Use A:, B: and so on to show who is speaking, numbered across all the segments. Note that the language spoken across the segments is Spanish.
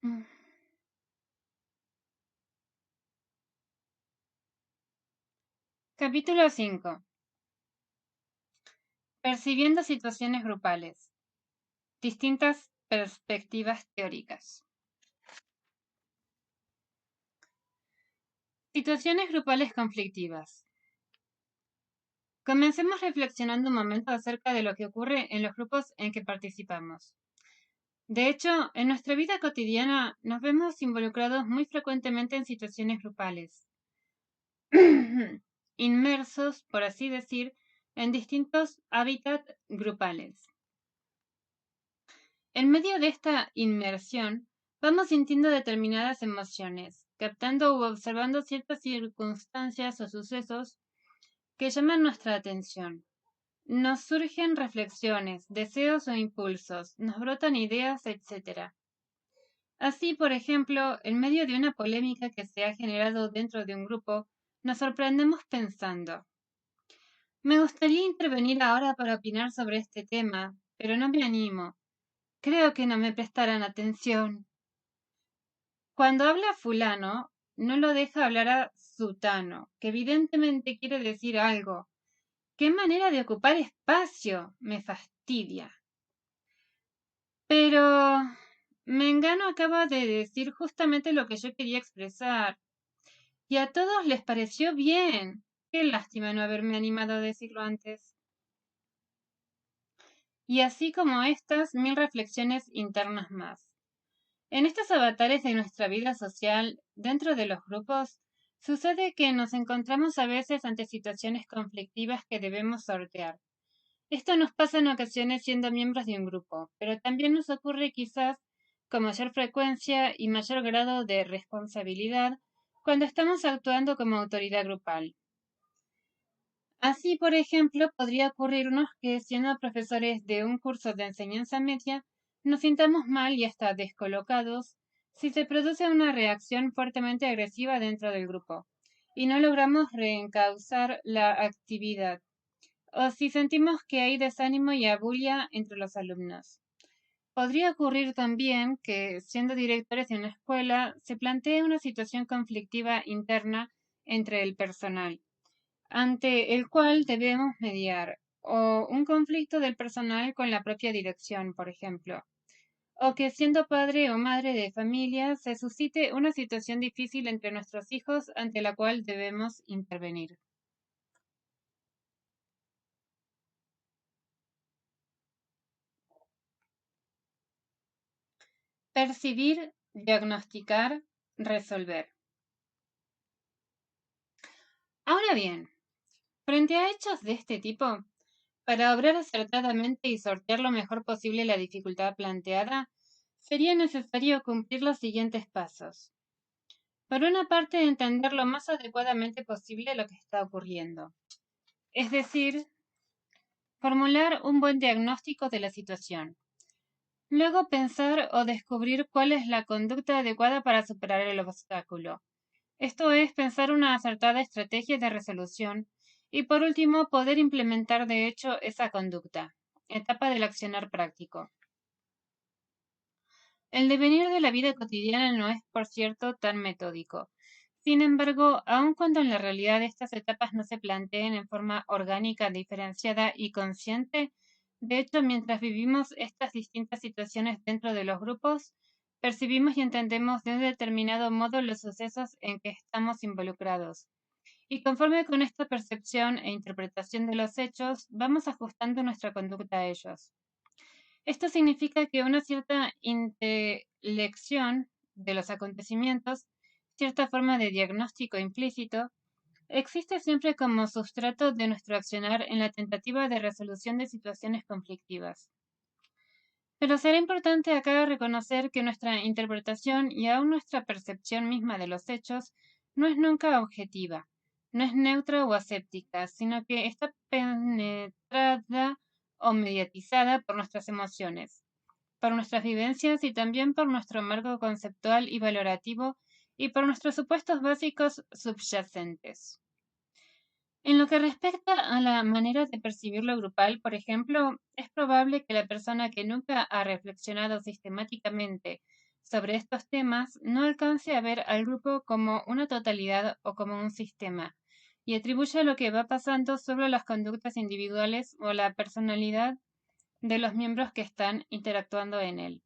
A: Mm. Capítulo 5. Percibiendo situaciones grupales. Distintas perspectivas teóricas. Situaciones grupales conflictivas. Comencemos reflexionando un momento acerca de lo que ocurre en los grupos en que participamos. De hecho, en nuestra vida cotidiana nos vemos involucrados muy frecuentemente en situaciones grupales, inmersos, por así decir, en distintos hábitats grupales. En medio de esta inmersión, vamos sintiendo determinadas emociones, captando u observando ciertas circunstancias o sucesos que llaman nuestra atención. Nos surgen reflexiones, deseos o impulsos, nos brotan ideas, etc. Así, por ejemplo, en medio de una polémica que se ha generado dentro de un grupo, nos sorprendemos pensando: me gustaría intervenir ahora para opinar sobre este tema, pero no me animo. Creo que no me prestarán atención. Cuando habla fulano, no lo deja hablar a sutano, que evidentemente quiere decir algo. ¡Qué manera de ocupar espacio! Me fastidia. Pero Mengano acaba de decir justamente lo que yo quería expresar, y a todos les pareció bien. Qué lástima no haberme animado a decirlo antes. Y así como estas, 1000 reflexiones internas más. En estos avatares de nuestra vida social, dentro de los grupos, sucede que nos encontramos a veces ante situaciones conflictivas que debemos sortear. Esto nos pasa en ocasiones siendo miembros de un grupo, pero también nos ocurre quizás con mayor frecuencia y mayor grado de responsabilidad cuando estamos actuando como autoridad grupal. Así, por ejemplo, podría ocurrirnos que siendo profesores de un curso de enseñanza media, nos sintamos mal y hasta descolocados si se produce una reacción fuertemente agresiva dentro del grupo y no logramos reencauzar la actividad, o si sentimos que hay desánimo y abulia entre los alumnos. Podría ocurrir también que, siendo directores de una escuela, se plantee una situación conflictiva interna entre el personal, ante el cual debemos mediar, o un conflicto del personal con la propia dirección, por ejemplo, o que siendo padre o madre de familia se suscite una situación difícil entre nuestros hijos ante la cual debemos intervenir. Percibir, diagnosticar, resolver. Ahora bien, frente a hechos de este tipo, para obrar acertadamente y sortear lo mejor posible la dificultad planteada, sería necesario cumplir los siguientes pasos. Por una parte, entender lo más adecuadamente posible lo que está ocurriendo, es decir, formular un buen diagnóstico de la situación. Luego, pensar o descubrir cuál es la conducta adecuada para superar el obstáculo. Esto es, pensar una acertada estrategia de resolución. Y por último, poder implementar de hecho esa conducta. Etapa del accionar práctico. El devenir de la vida cotidiana no es, por cierto, tan metódico. Sin embargo, aun cuando en la realidad estas etapas no se planteen en forma orgánica, diferenciada y consciente, de hecho, mientras vivimos estas distintas situaciones dentro de los grupos, percibimos y entendemos de un determinado modo los sucesos en que estamos involucrados. Y conforme con esta percepción e interpretación de los hechos, vamos ajustando nuestra conducta a ellos. Esto significa que una cierta intelección de los acontecimientos, cierta forma de diagnóstico implícito, existe siempre como sustrato de nuestro accionar en la tentativa de resolución de situaciones conflictivas. Pero será importante acá reconocer que nuestra interpretación y aún nuestra percepción misma de los hechos no es nunca objetiva, no es neutra o aséptica, sino que está penetrada o mediatizada por nuestras emociones, por nuestras vivencias y también por nuestro marco conceptual y valorativo y por nuestros supuestos básicos subyacentes. En lo que respecta a la manera de percibir lo grupal, por ejemplo, es probable que la persona que nunca ha reflexionado sistemáticamente sobre estos temas no alcance a ver al grupo como una totalidad o como un sistema, y atribuye lo que va pasando sobre las conductas individuales o la personalidad de los miembros que están interactuando en él.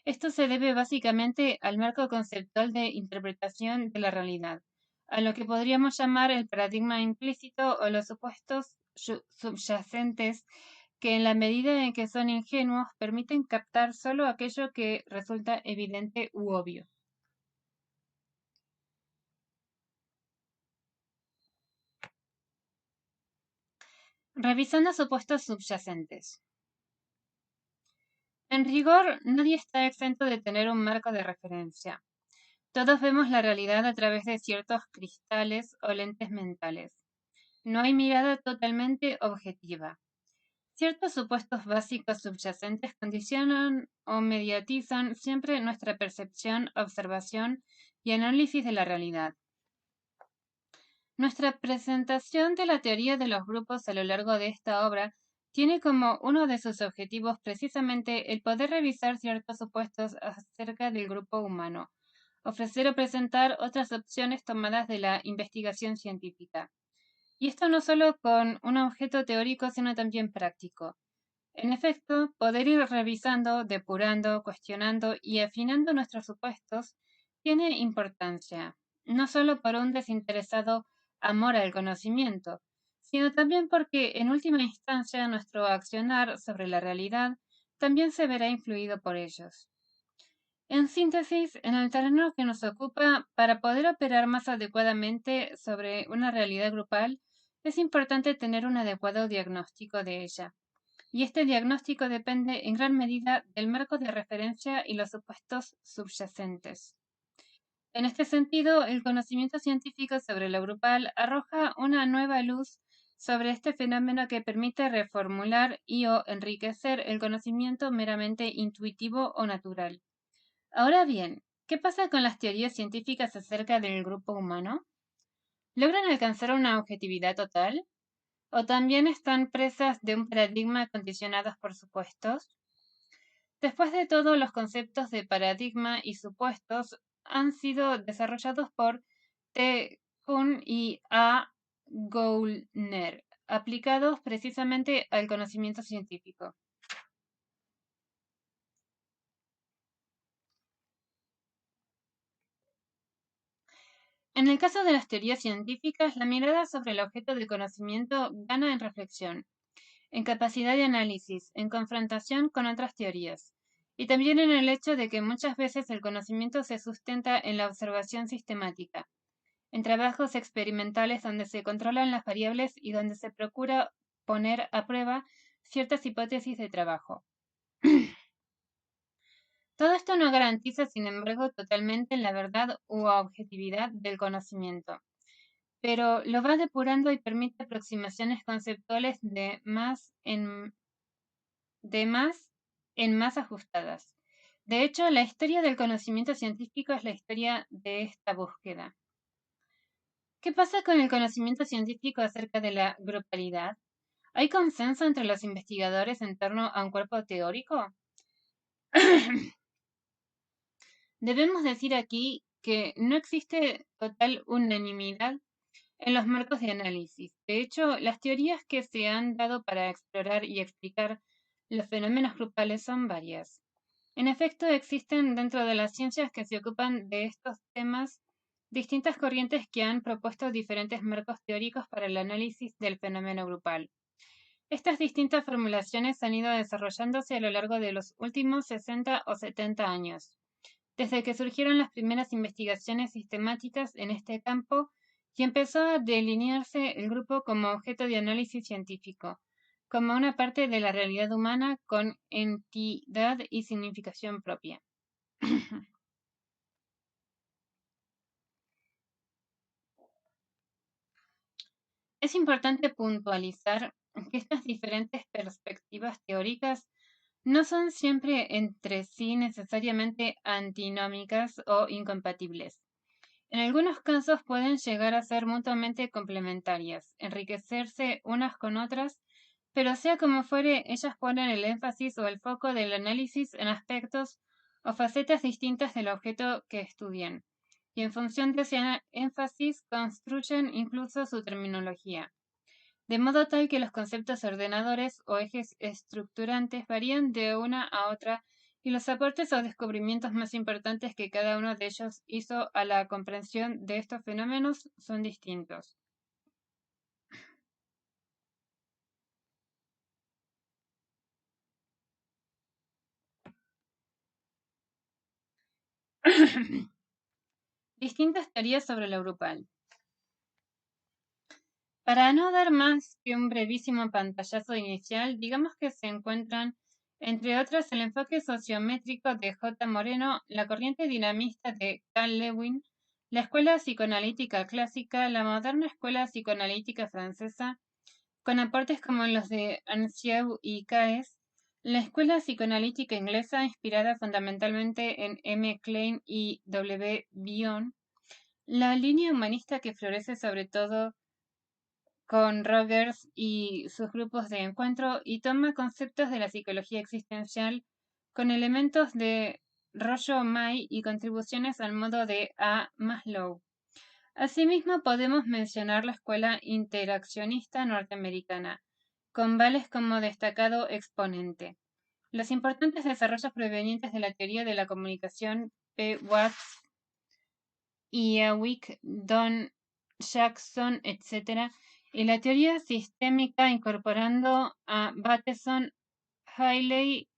A: Esto se debe básicamente al marco conceptual de interpretación de la realidad, a lo que podríamos llamar el paradigma implícito o los supuestos subyacentes que en la medida en que son ingenuos permiten captar solo aquello que resulta evidente u obvio. Revisando supuestos subyacentes. En rigor, nadie está exento de tener un marco de referencia. Todos vemos la realidad a través de ciertos cristales o lentes mentales. No hay mirada totalmente objetiva. Ciertos supuestos básicos subyacentes condicionan o mediatizan siempre nuestra percepción, observación y análisis de la realidad. Nuestra presentación de la teoría de los grupos a lo largo de esta obra tiene como uno de sus objetivos precisamente el poder revisar ciertos supuestos acerca del grupo humano, ofrecer o presentar otras opciones tomadas de la investigación científica. Y esto no solo con un objeto teórico, sino también práctico. En efecto, poder ir revisando, depurando, cuestionando y afinando nuestros supuestos tiene importancia, no solo por un desinteresado amor al conocimiento, sino también porque en última instancia nuestro accionar sobre la realidad también se verá influido por ellos. En síntesis, en el terreno que nos ocupa, para poder operar más adecuadamente sobre una realidad grupal, es importante tener un adecuado diagnóstico de ella. Y este diagnóstico depende en gran medida del marco de referencia y los supuestos subyacentes. En este sentido, el conocimiento científico sobre lo grupal arroja una nueva luz sobre este fenómeno que permite reformular y o enriquecer el conocimiento meramente intuitivo o natural. Ahora bien, ¿qué pasa con las teorías científicas acerca del grupo humano? ¿Logran alcanzar una objetividad total? ¿O también están presas de un paradigma condicionados por supuestos? Después de todo, los conceptos de paradigma y supuestos han sido desarrollados por T. Kuhn y A. Goldner, aplicados precisamente al conocimiento científico. En el caso de las teorías científicas, la mirada sobre el objeto del conocimiento gana en reflexión, en capacidad de análisis, en confrontación con otras teorías, y también en el hecho de que muchas veces el conocimiento se sustenta en la observación sistemática, en trabajos experimentales donde se controlan las variables y donde se procura poner a prueba ciertas hipótesis de trabajo. Todo esto no garantiza, sin embargo, totalmente la verdad u objetividad del conocimiento, pero lo va depurando y permite aproximaciones conceptuales de más ajustadas. De hecho, la historia del conocimiento científico es la historia de esta búsqueda. ¿Qué pasa con el conocimiento científico acerca de la grupalidad? ¿Hay consenso entre los investigadores en torno a un cuerpo teórico? Debemos decir aquí que no existe total unanimidad en los marcos de análisis. De hecho, las teorías que se han dado para explorar y explicar los fenómenos grupales son varias. En efecto, existen dentro de las ciencias que se ocupan de estos temas distintas corrientes que han propuesto diferentes marcos teóricos para el análisis del fenómeno grupal. Estas distintas formulaciones han ido desarrollándose a lo largo de los últimos 60 o 70 años, desde que surgieron las primeras investigaciones sistemáticas en este campo y empezó a delinearse el grupo como objeto de análisis científico, como una parte de la realidad humana con entidad y significación propia. Es importante puntualizar que estas diferentes perspectivas teóricas no son siempre entre sí necesariamente antinómicas o incompatibles. En algunos casos pueden llegar a ser mutuamente complementarias, enriquecerse unas con otras, pero sea como fuere, ellas ponen el énfasis o el foco del análisis en aspectos o facetas distintas del objeto que estudian, y en función de ese énfasis construyen incluso su terminología, de modo tal que los conceptos ordenadores o ejes estructurantes varían de una a otra y los aportes o descubrimientos más importantes que cada uno de ellos hizo a la comprensión de estos fenómenos son distintos. Distintas teorías sobre lo grupal. Para no dar más que un brevísimo pantallazo inicial, digamos que se encuentran, entre otras, el enfoque sociométrico de J. Moreno, la corriente dinamista de Carl Lewin, la escuela psicoanalítica clásica, la moderna escuela psicoanalítica francesa, con aportes como los de Anciaux y Caes, la escuela psicoanalítica inglesa, inspirada fundamentalmente en M. Klein y W. Bion, la línea humanista que florece sobre todo con Rogers y sus grupos de encuentro y toma conceptos de la psicología existencial con elementos de Rollo May y contribuciones al modo de A. Maslow. Asimismo, podemos mencionar la escuela interaccionista norteamericana, con Vales como destacado exponente. Los importantes desarrollos provenientes de la teoría de la comunicación P. Watts y Awick, Don Jackson, etc., y la teoría sistémica incorporando a Bateson, Haley,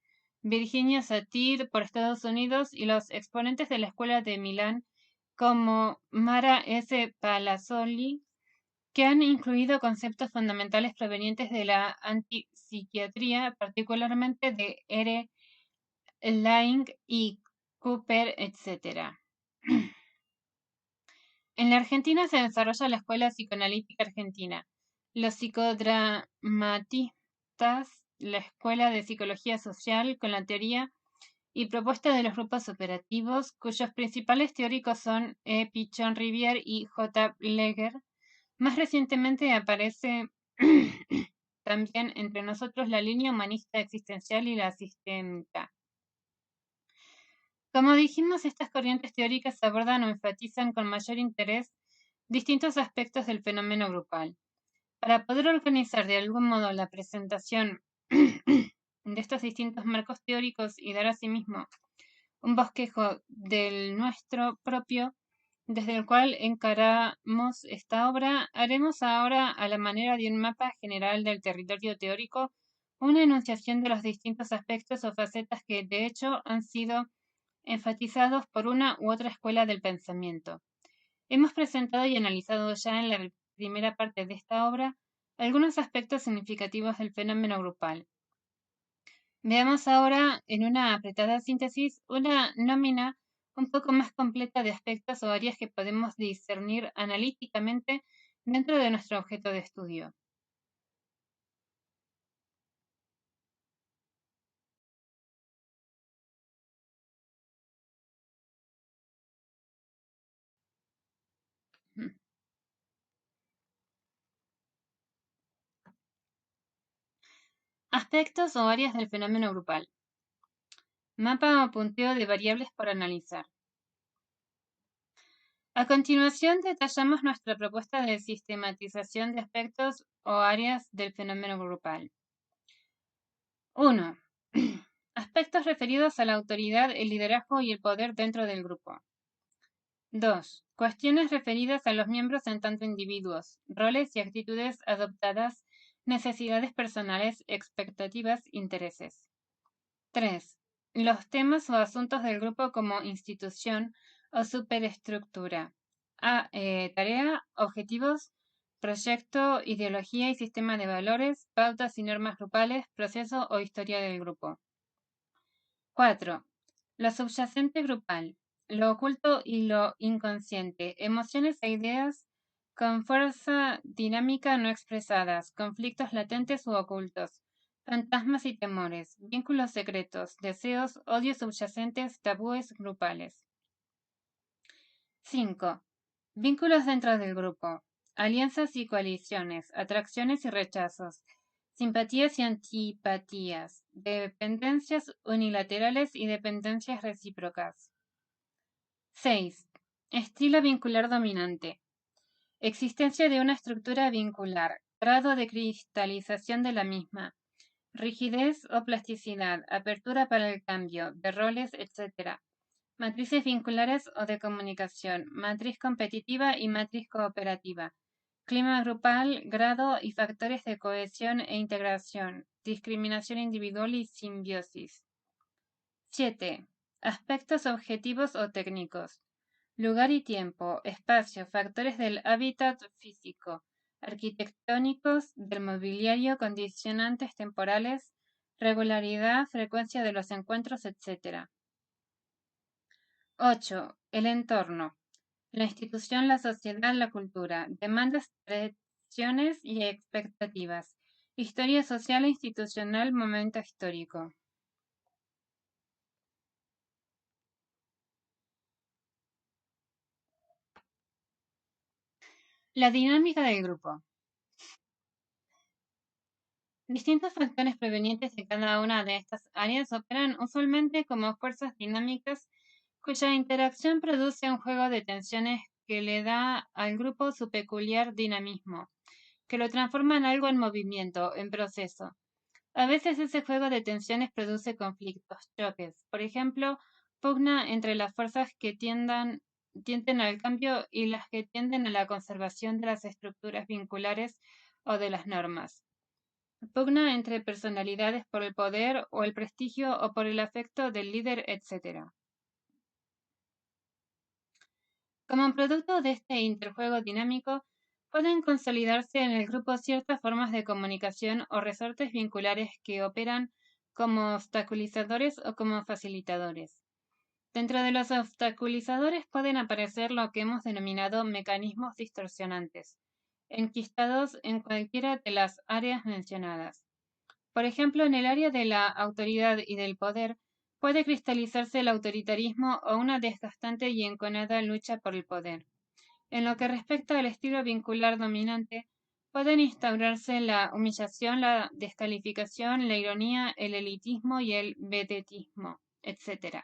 A: Virginia Satir por Estados Unidos y los exponentes de la Escuela de Milán como Mara S. Palazzoli, que han incluido conceptos fundamentales provenientes de la antipsiquiatría, particularmente de R. Laing y Cooper, etc. En la Argentina se desarrolla la Escuela Psicoanalítica Argentina, los psicodramatistas, la Escuela de Psicología Social con la teoría y propuesta de los grupos operativos, cuyos principales teóricos son E. Pichon Rivière y J. Leger. Más recientemente aparece también entre nosotros la línea humanista existencial y la sistémica. Como dijimos, estas corrientes teóricas abordan o enfatizan con mayor interés distintos aspectos del fenómeno grupal. Para poder organizar de algún modo la presentación de estos distintos marcos teóricos y dar asimismo un bosquejo del nuestro propio, desde el cual encaramos esta obra, haremos ahora, a la manera de un mapa general del territorio teórico, una enunciación de los distintos aspectos o facetas que, de hecho, han sido enfatizados por una u otra escuela del pensamiento. Hemos presentado y analizado ya en la primera parte de esta obra algunos aspectos significativos del fenómeno grupal. Veamos ahora, en una apretada síntesis, una nómina un poco más completa de aspectos o áreas que podemos discernir analíticamente dentro de nuestro objeto de estudio. Aspectos o áreas del fenómeno grupal. Mapa o punteo de variables por analizar. A continuación, detallamos nuestra propuesta de sistematización de aspectos o áreas del fenómeno grupal. 1. Aspectos referidos a la autoridad, el liderazgo y el poder dentro del grupo. 2. Cuestiones referidas a los miembros en tanto individuos, roles y actitudes adoptadas, necesidades personales, expectativas, intereses. 3. Los temas o asuntos del grupo como institución o superestructura. Tarea, objetivos, proyecto, ideología y sistema de valores, pautas y normas grupales, proceso o historia del grupo. 4. Lo subyacente grupal, lo oculto y lo inconsciente, emociones e ideas con fuerza dinámica no expresadas, conflictos latentes u ocultos, fantasmas y temores, vínculos secretos, deseos, odios subyacentes, tabúes grupales. 5. Vínculos dentro del grupo, alianzas y coaliciones, atracciones y rechazos, Simpatías y antipatías, dependencias unilaterales y dependencias recíprocas. 6. Estilo vincular dominante. Existencia de una estructura vincular, grado de cristalización de la misma, rigidez o plasticidad, apertura para el cambio, de roles, etc. Matrices vinculares o de comunicación, matriz competitiva y matriz cooperativa. Clima grupal, grado y factores de cohesión e integración, discriminación individual y simbiosis. 7. Aspectos objetivos o técnicos. Lugar y tiempo, espacio, factores del hábitat físico, arquitectónicos, del mobiliario, condicionantes temporales, regularidad, frecuencia de los encuentros, etc. 8. El entorno. La institución, la sociedad, la cultura. Demandas, tradiciones y expectativas. Historia social e institucional, momento histórico. La dinámica del grupo. Distintos factores provenientes de cada una de estas áreas operan usualmente como fuerzas dinámicas cuya interacción produce un juego de tensiones que le da al grupo su peculiar dinamismo, que lo transforma en algo en movimiento, en proceso. A veces ese juego de tensiones produce conflictos, choques, por ejemplo, pugna entre las fuerzas que tienden al cambio y las que tienden a la conservación de las estructuras vinculares o de las normas. Pugna entre personalidades por el poder o el prestigio o por el afecto del líder, etc. Como producto de este interjuego dinámico, pueden consolidarse en el grupo ciertas formas de comunicación o resortes vinculares que operan como obstaculizadores o como facilitadores. Dentro de los obstaculizadores pueden aparecer lo que hemos denominado mecanismos distorsionantes, enquistados en cualquiera de las áreas mencionadas. Por ejemplo, en el área de la autoridad y del poder, puede cristalizarse el autoritarismo o una desgastante y enconada lucha por el poder. En lo que respecta al estilo vincular dominante, pueden instaurarse la humillación, la descalificación, la ironía, el elitismo y el vedetismo, etc.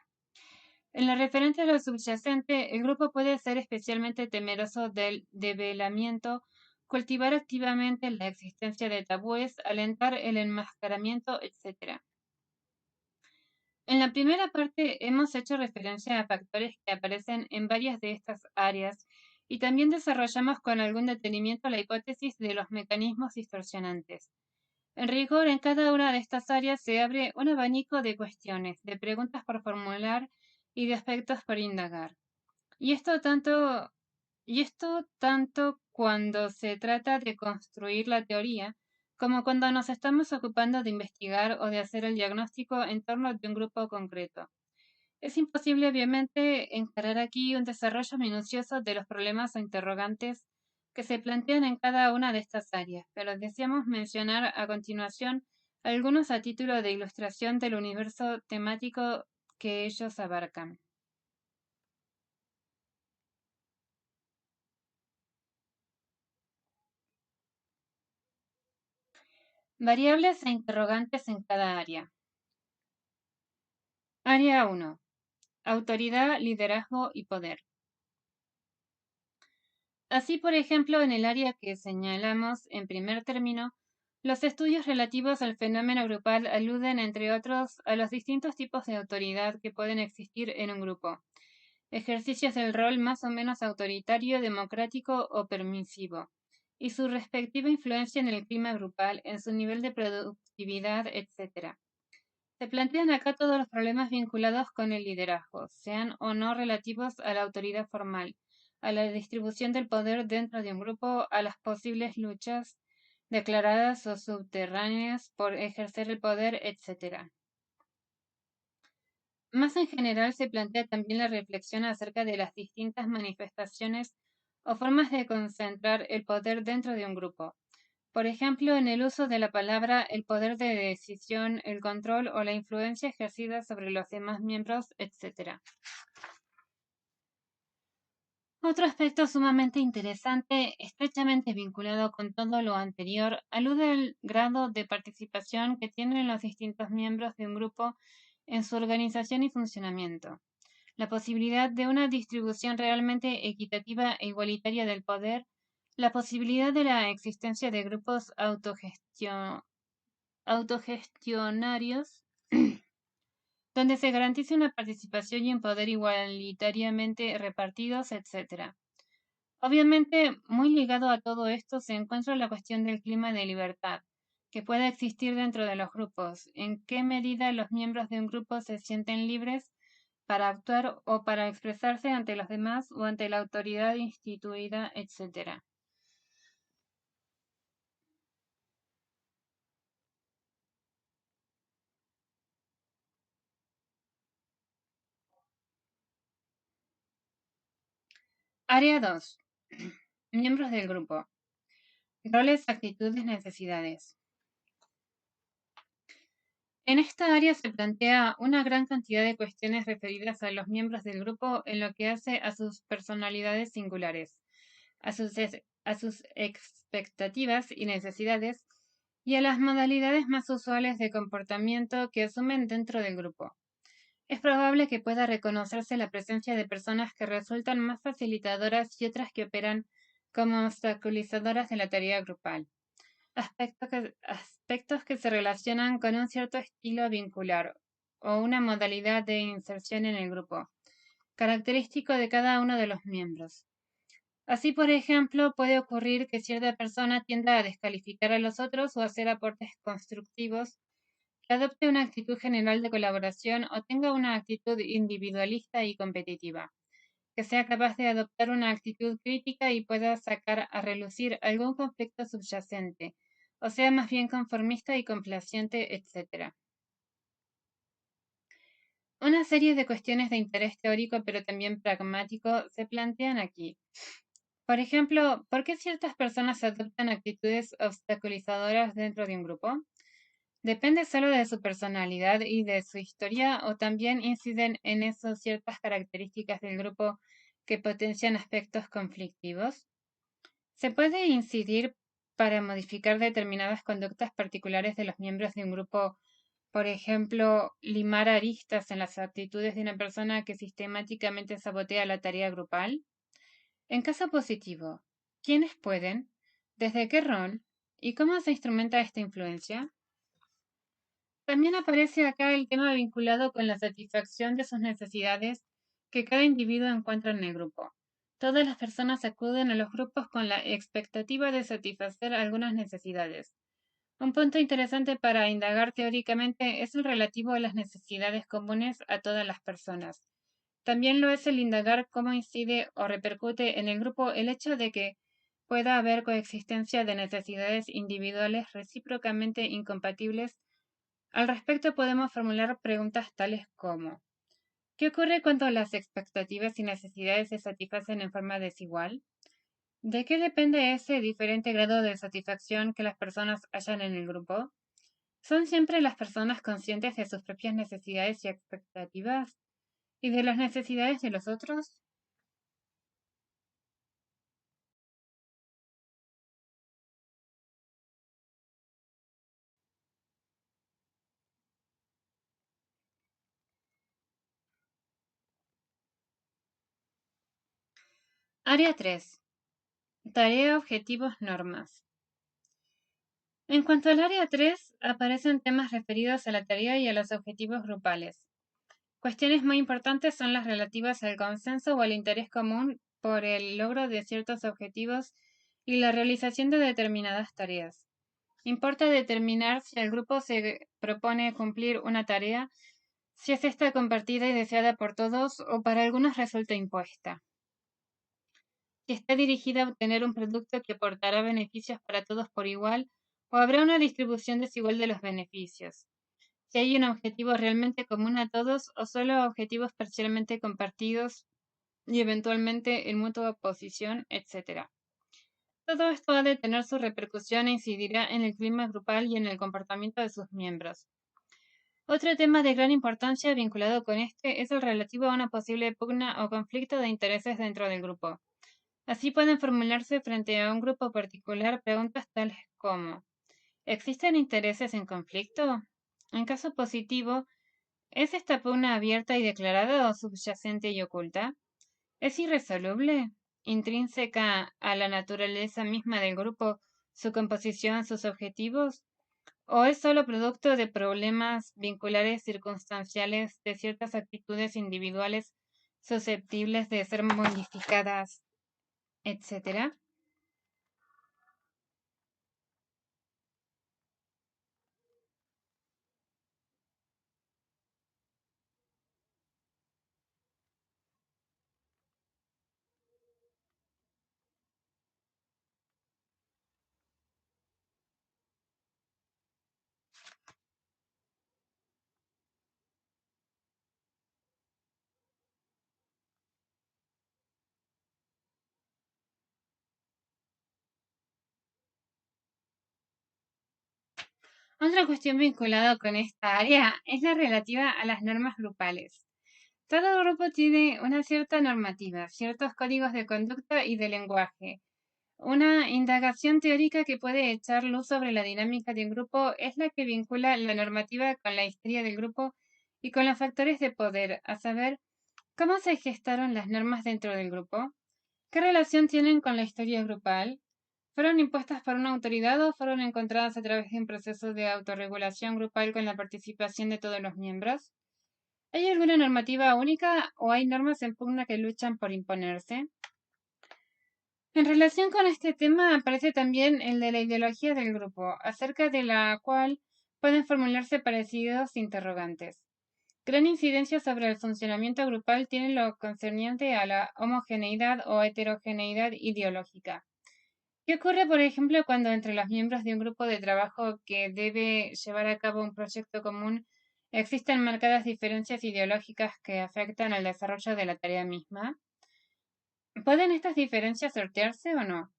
A: En lo referente a lo subyacente, el grupo puede ser especialmente temeroso del develamiento, cultivar activamente la existencia de tabúes, alentar el enmascaramiento, etc. En la primera parte hemos hecho referencia a factores que aparecen en varias de estas áreas y también desarrollamos con algún detenimiento la hipótesis de los mecanismos distorsionantes. En rigor, en cada una de estas áreas se abre un abanico de cuestiones, de preguntas por formular y de aspectos por indagar. Y esto tanto cuando se trata de construir la teoría, como cuando nos estamos ocupando de investigar o de hacer el diagnóstico en torno de un grupo concreto. Es imposible, obviamente, encarar aquí un desarrollo minucioso de los problemas o interrogantes que se plantean en cada una de estas áreas, pero deseamos mencionar a continuación algunos a título de ilustración del universo temático que ellos abarcan. Variables e interrogantes en cada área. Área 1. Autoridad, liderazgo y poder. Así, por ejemplo, en el área que señalamos en primer término, los estudios relativos al fenómeno grupal aluden, entre otros, a los distintos tipos de autoridad que pueden existir en un grupo, ejercicios del rol más o menos autoritario, democrático o permisivo, y su respectiva influencia en el clima grupal, en su nivel de productividad, etc. Se plantean acá todos los problemas vinculados con el liderazgo, sean o no relativos a la autoridad formal, a la distribución del poder dentro de un grupo, a las posibles luchas declaradas o subterráneas por ejercer el poder, etc. Más en general se plantea también la reflexión acerca de las distintas manifestaciones o formas de concentrar el poder dentro de un grupo. Por ejemplo, en el uso de la palabra, el poder de decisión, el control o la influencia ejercida sobre los demás miembros, etc. Otro aspecto sumamente interesante, estrechamente vinculado con todo lo anterior, alude al grado de participación que tienen los distintos miembros de un grupo en su organización y funcionamiento. La posibilidad de una distribución realmente equitativa e igualitaria del poder, la posibilidad de la existencia de grupos autogestionarios donde se garantice una participación y un poder igualitariamente repartidos, etc. Obviamente, muy ligado a todo esto se encuentra la cuestión del clima de libertad que pueda existir dentro de los grupos, en qué medida los miembros de un grupo se sienten libres para actuar o para expresarse ante los demás o ante la autoridad instituida, etc. Área 2. Miembros del grupo. Roles, actitudes, necesidades. En esta área se plantea una gran cantidad de cuestiones referidas a los miembros del grupo en lo que hace a sus personalidades singulares, a sus expectativas y necesidades, y a las modalidades más usuales de comportamiento que asumen dentro del grupo. Es probable que pueda reconocerse la presencia de personas que resultan más facilitadoras y otras que operan como obstaculizadoras de la tarea grupal. Aspectos que se relacionan con un cierto estilo vincular o una modalidad de inserción en el grupo, característico de cada uno de los miembros. Así, por ejemplo, puede ocurrir que cierta persona tienda a descalificar a los otros o a hacer aportes constructivos, que adopte una actitud general de colaboración o tenga una actitud individualista y competitiva, que sea capaz de adoptar una actitud crítica y pueda sacar a relucir algún conflicto subyacente, o sea más bien conformista y complaciente, etc. Una serie de cuestiones de interés teórico pero también pragmático se plantean aquí. Por ejemplo, ¿por qué ciertas personas adoptan actitudes obstaculizadoras dentro de un grupo? ¿Depende solo de su personalidad y de su historia o también inciden en eso ciertas características del grupo que potencian aspectos conflictivos? ¿Se puede incidir para modificar determinadas conductas particulares de los miembros de un grupo, por ejemplo, limar aristas en las actitudes de una persona que sistemáticamente sabotea la tarea grupal? En caso positivo, ¿quiénes pueden? ¿Desde qué rol? ¿Y cómo se instrumenta esta influencia? También aparece acá el tema vinculado con la satisfacción de sus necesidades que cada individuo encuentra en el grupo. Todas las personas acuden a los grupos con la expectativa de satisfacer algunas necesidades. Un punto interesante para indagar teóricamente es el relativo a las necesidades comunes a todas las personas. También lo es el indagar cómo incide o repercute en el grupo el hecho de que pueda haber coexistencia de necesidades individuales recíprocamente incompatibles. Al respecto podemos formular preguntas tales como ¿qué ocurre cuando las expectativas y necesidades se satisfacen en forma desigual? ¿De qué depende ese diferente grado de satisfacción que las personas hallan en el grupo? ¿Son siempre las personas conscientes de sus propias necesidades y expectativas y de las necesidades de los otros? Área 3. Tarea, objetivos, normas. En cuanto al área 3, aparecen temas referidos a la tarea y a los objetivos grupales. Cuestiones muy importantes son las relativas al consenso o al interés común por el logro de ciertos objetivos y la realización de determinadas tareas. Importa determinar si el grupo se propone cumplir una tarea, si es esta compartida y deseada por todos o para algunos resulta impuesta. Si está dirigida a obtener un producto que aportará beneficios para todos por igual o habrá una distribución desigual de los beneficios. Si hay un objetivo realmente común a todos o solo objetivos parcialmente compartidos y eventualmente en mutua oposición, etc. Todo esto ha de tener su repercusión e incidirá en el clima grupal y en el comportamiento de sus miembros. Otro tema de gran importancia vinculado con este es el relativo a una posible pugna o conflicto de intereses dentro del grupo. Así pueden formularse frente a un grupo particular preguntas tales como ¿existen intereses en conflicto? En caso positivo, ¿es esta pugna abierta y declarada o subyacente y oculta? ¿Es irresoluble? ¿Intrínseca a la naturaleza misma del grupo, su composición, sus objetivos? ¿O es solo producto de problemas vinculares circunstanciales de ciertas actitudes individuales susceptibles de ser modificadas, etcétera? Otra cuestión vinculada con esta área es la relativa a las normas grupales. Todo grupo tiene una cierta normativa, ciertos códigos de conducta y de lenguaje. Una indagación teórica que puede echar luz sobre la dinámica de un grupo es la que vincula la normativa con la historia del grupo y con los factores de poder, a saber, cómo se gestaron las normas dentro del grupo, qué relación tienen con la historia grupal, fueron impuestas por una autoridad o fueron encontradas a través de un proceso de autorregulación grupal con la participación de todos los miembros. ¿Hay alguna normativa única o hay normas en pugna que luchan por imponerse? En relación con este tema aparece también el de la ideología del grupo, acerca de la cual pueden formularse parecidos interrogantes. Gran incidencia sobre el funcionamiento grupal tiene lo concerniente a la homogeneidad o heterogeneidad ideológica. ¿Qué ocurre, por ejemplo, cuando entre los miembros de un grupo de trabajo que debe llevar a cabo un proyecto común existen marcadas diferencias ideológicas que afectan al desarrollo de la tarea misma? ¿Pueden estas diferencias sortearse o no?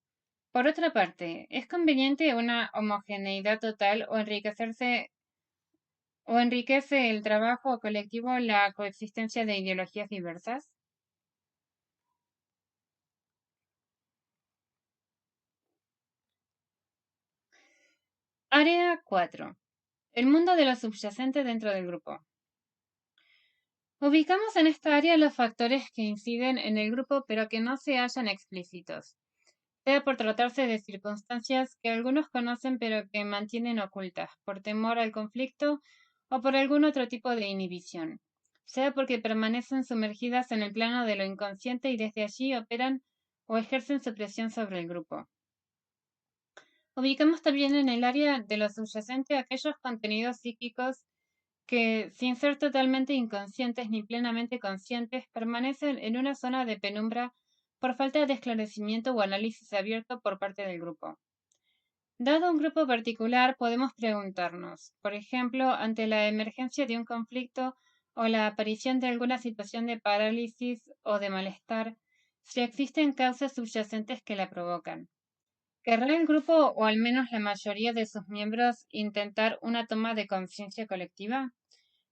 A: Por otra parte, ¿es conveniente una homogeneidad total o enriquece el trabajo colectivo la coexistencia de ideologías diversas? Área 4. El mundo de lo subyacente dentro del grupo. Ubicamos en esta área los factores que inciden en el grupo pero que no se hallan explícitos, sea por tratarse de circunstancias que algunos conocen pero que mantienen ocultas, por temor al conflicto o por algún otro tipo de inhibición, sea porque permanecen sumergidas en el plano de lo inconsciente y desde allí operan o ejercen su presión sobre el grupo. Ubicamos también en el área de lo subyacente aquellos contenidos psíquicos que, sin ser totalmente inconscientes ni plenamente conscientes, permanecen en una zona de penumbra por falta de esclarecimiento o análisis abierto por parte del grupo. Dado un grupo particular, podemos preguntarnos, por ejemplo, ante la emergencia de un conflicto o la aparición de alguna situación de parálisis o de malestar, si existen causas subyacentes que la provocan. ¿Querrá el grupo o al menos la mayoría de sus miembros intentar una toma de conciencia colectiva?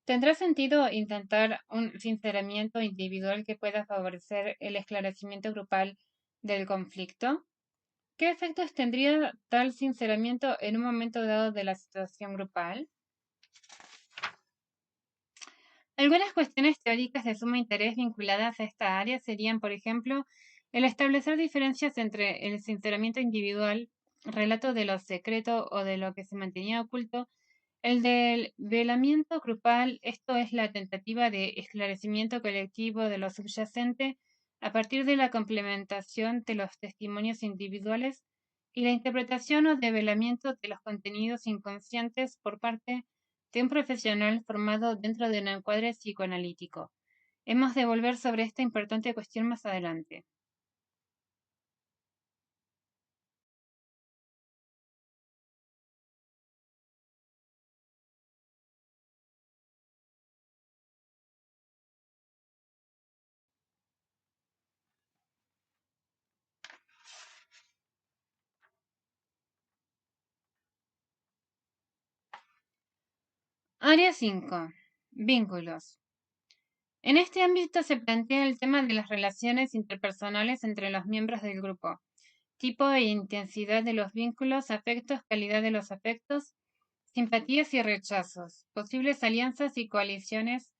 A: ¿Tendrá sentido intentar un sinceramiento individual que pueda favorecer el esclarecimiento grupal del conflicto? ¿Qué efectos tendría tal sinceramiento en un momento dado de la situación grupal? Algunas cuestiones teóricas de sumo interés vinculadas a esta área serían, por ejemplo, el establecer diferencias entre el sinceramiento individual, relato de lo secreto o de lo que se mantenía oculto, el del velamiento grupal, esto es la tentativa de esclarecimiento colectivo de lo subyacente a partir de la complementación de los testimonios individuales y la interpretación o develamiento de los contenidos inconscientes por parte de un profesional formado dentro de un encuadre psicoanalítico. Hemos de volver sobre esta importante cuestión más adelante. Área 5. Vínculos. En este ámbito se plantea el tema de las relaciones interpersonales entre los miembros del grupo, tipo e intensidad de los vínculos, afectos, calidad de los afectos, simpatías y rechazos, posibles alianzas y coaliciones,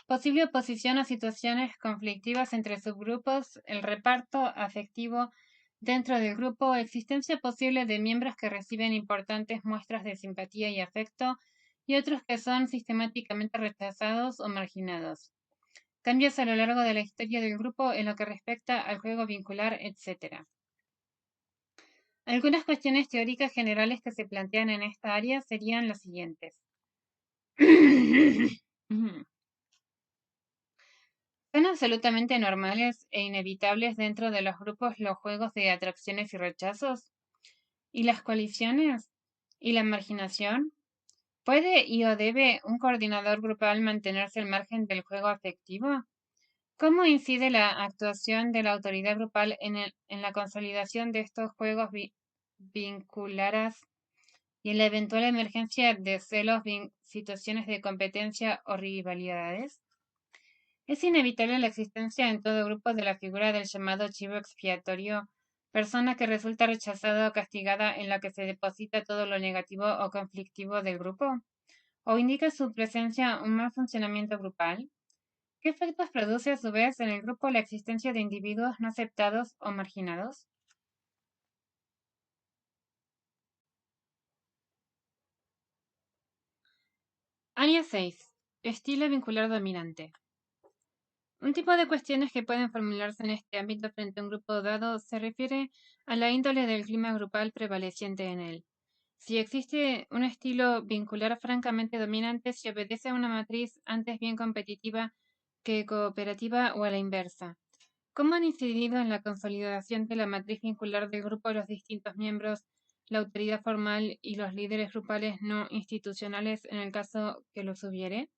A: posible oposición a situaciones conflictivas entre subgrupos, el reparto afectivo dentro del grupo, existencia posible de miembros que reciben importantes muestras de simpatía y afecto y otros que son sistemáticamente rechazados o marginados. Cambios a lo largo de la historia del grupo en lo que respecta al juego vincular, etc. Algunas cuestiones teóricas generales que se plantean en esta área serían las siguientes. ¿Son absolutamente normales e inevitables dentro de los grupos los juegos de atracciones y rechazos? ¿Y las coaliciones? ¿Y la marginación? ¿Puede y o debe un coordinador grupal mantenerse al margen del juego afectivo? ¿Cómo incide la actuación de la autoridad grupal en la consolidación de estos juegos vinculares y en la eventual emergencia de celos, situaciones de competencia o rivalidades? Es inevitable la existencia en todo grupo de la figura del llamado chivo expiatorio, persona que resulta rechazada o castigada en la que se deposita todo lo negativo o conflictivo del grupo, o indica su presencia un mal funcionamiento grupal. ¿Qué efectos produce a su vez en el grupo la existencia de individuos no aceptados o marginados? Área 6. Estilo vincular dominante. Un tipo de cuestiones que pueden formularse en este ámbito frente a un grupo dado se refiere a la índole del clima grupal prevaleciente en él. Si existe un estilo vincular francamente dominante, se obedece a una matriz antes bien competitiva que cooperativa o a la inversa. ¿Cómo han incidido en la consolidación de la matriz vincular del grupo los distintos miembros, la autoridad formal y los líderes grupales no institucionales en el caso que los hubiere?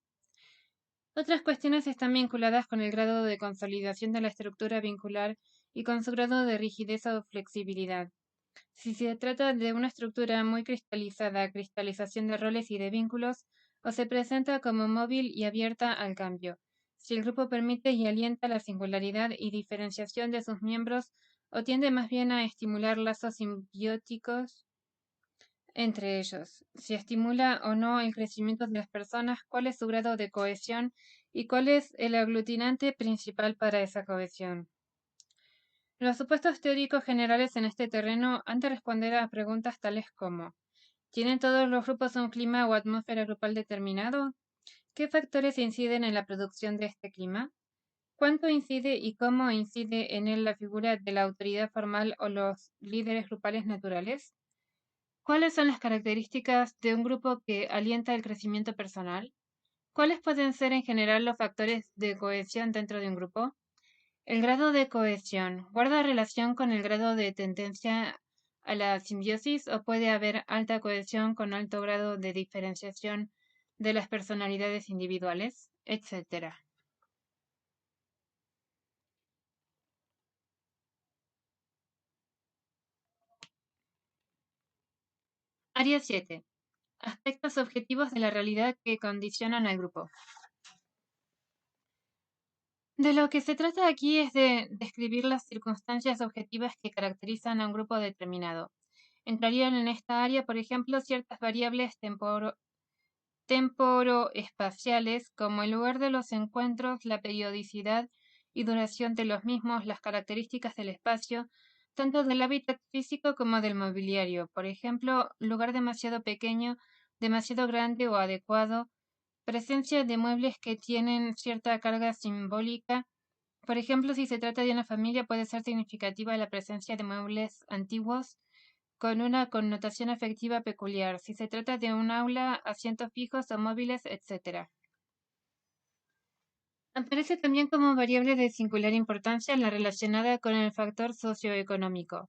A: Otras cuestiones están vinculadas con el grado de consolidación de la estructura vincular y con su grado de rigidez o flexibilidad. Si se trata de una estructura muy cristalizada, cristalización de roles y de vínculos, o se presenta como móvil y abierta al cambio. Si el grupo permite y alienta la singularidad y diferenciación de sus miembros, o tiende más bien a estimular lazos simbióticos entre ellos, si estimula o no el crecimiento de las personas, cuál es su grado de cohesión y cuál es el aglutinante principal para esa cohesión. Los supuestos teóricos generales en este terreno han de responder a preguntas tales como: ¿tienen todos los grupos un clima o atmósfera grupal determinado? ¿Qué factores inciden en la producción de este clima? ¿Cuánto incide y cómo incide en él la figura de la autoridad formal o los líderes grupales naturales? ¿Cuáles son las características de un grupo que alienta el crecimiento personal? ¿Cuáles pueden ser en general los factores de cohesión dentro de un grupo? El grado de cohesión guarda relación con el grado de tendencia a la simbiosis o puede haber alta cohesión con alto grado de diferenciación de las personalidades individuales, etc. Área 7. Aspectos objetivos de la realidad que condicionan al grupo. De lo que se trata aquí es de describir las circunstancias objetivas que caracterizan a un grupo determinado. Entrarían en esta área, por ejemplo, ciertas variables temporoespaciales como el lugar de los encuentros, la periodicidad y duración de los mismos, las características del espacio, tanto del hábitat físico como del mobiliario. Por ejemplo, lugar demasiado pequeño, demasiado grande o adecuado, presencia de muebles que tienen cierta carga simbólica. Por ejemplo, si se trata de una familia, puede ser significativa la presencia de muebles antiguos con una connotación afectiva peculiar, si se trata de un aula, asientos fijos o móviles, etc. Aparece también como variable de singular importancia la relacionada con el factor socioeconómico,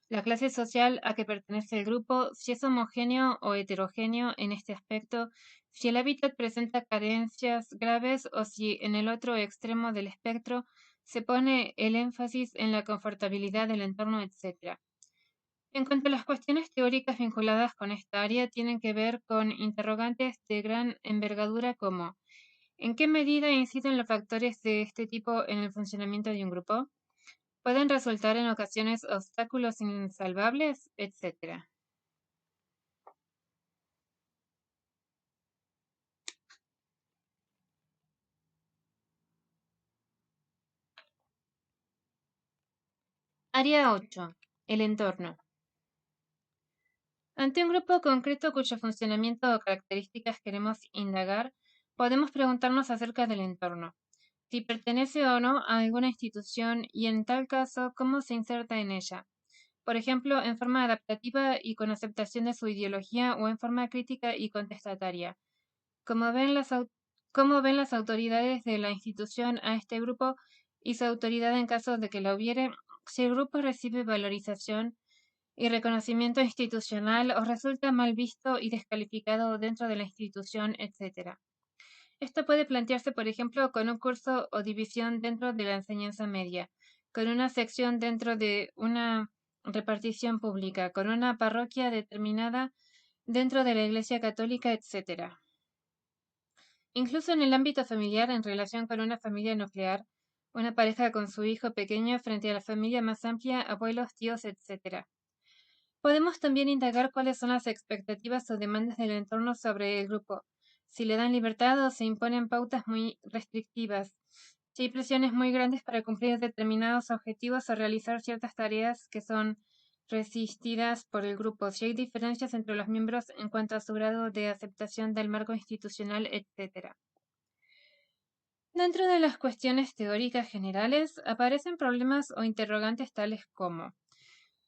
A: la clase social a que pertenece el grupo, si es homogéneo o heterogéneo en este aspecto, si el hábitat presenta carencias graves o si en el otro extremo del espectro se pone el énfasis en la confortabilidad del entorno, etc. En cuanto a las cuestiones teóricas vinculadas con esta área, tienen que ver con interrogantes de gran envergadura como: ¿En qué medida inciden los factores de este tipo en el funcionamiento de un grupo? ¿Pueden resultar en ocasiones obstáculos insalvables, etcétera? Área 8. El entorno. Ante un grupo concreto cuyo funcionamiento o características queremos indagar, podemos preguntarnos acerca del entorno, si pertenece o no a alguna institución y en tal caso, cómo se inserta en ella. Por ejemplo, en forma adaptativa y con aceptación de su ideología o en forma crítica y contestataria. Como ven cómo ven las autoridades de la institución a este grupo y su autoridad en caso de que la hubiere, si el grupo recibe valorización y reconocimiento institucional o resulta mal visto y descalificado dentro de la institución, etc. Esto puede plantearse, por ejemplo, con un curso o división dentro de la enseñanza media, con una sección dentro de una repartición pública, con una parroquia determinada dentro de la Iglesia Católica, etc. Incluso en el ámbito familiar, en relación con una familia nuclear, una pareja con su hijo pequeño frente a la familia más amplia, abuelos, tíos, etc. Podemos también indagar cuáles son las expectativas o demandas del entorno sobre el grupo, si le dan libertad o se imponen pautas muy restrictivas, si hay presiones muy grandes para cumplir determinados objetivos o realizar ciertas tareas que son resistidas por el grupo, si hay diferencias entre los miembros en cuanto a su grado de aceptación del marco institucional, etc. Dentro de las cuestiones teóricas generales aparecen problemas o interrogantes tales como: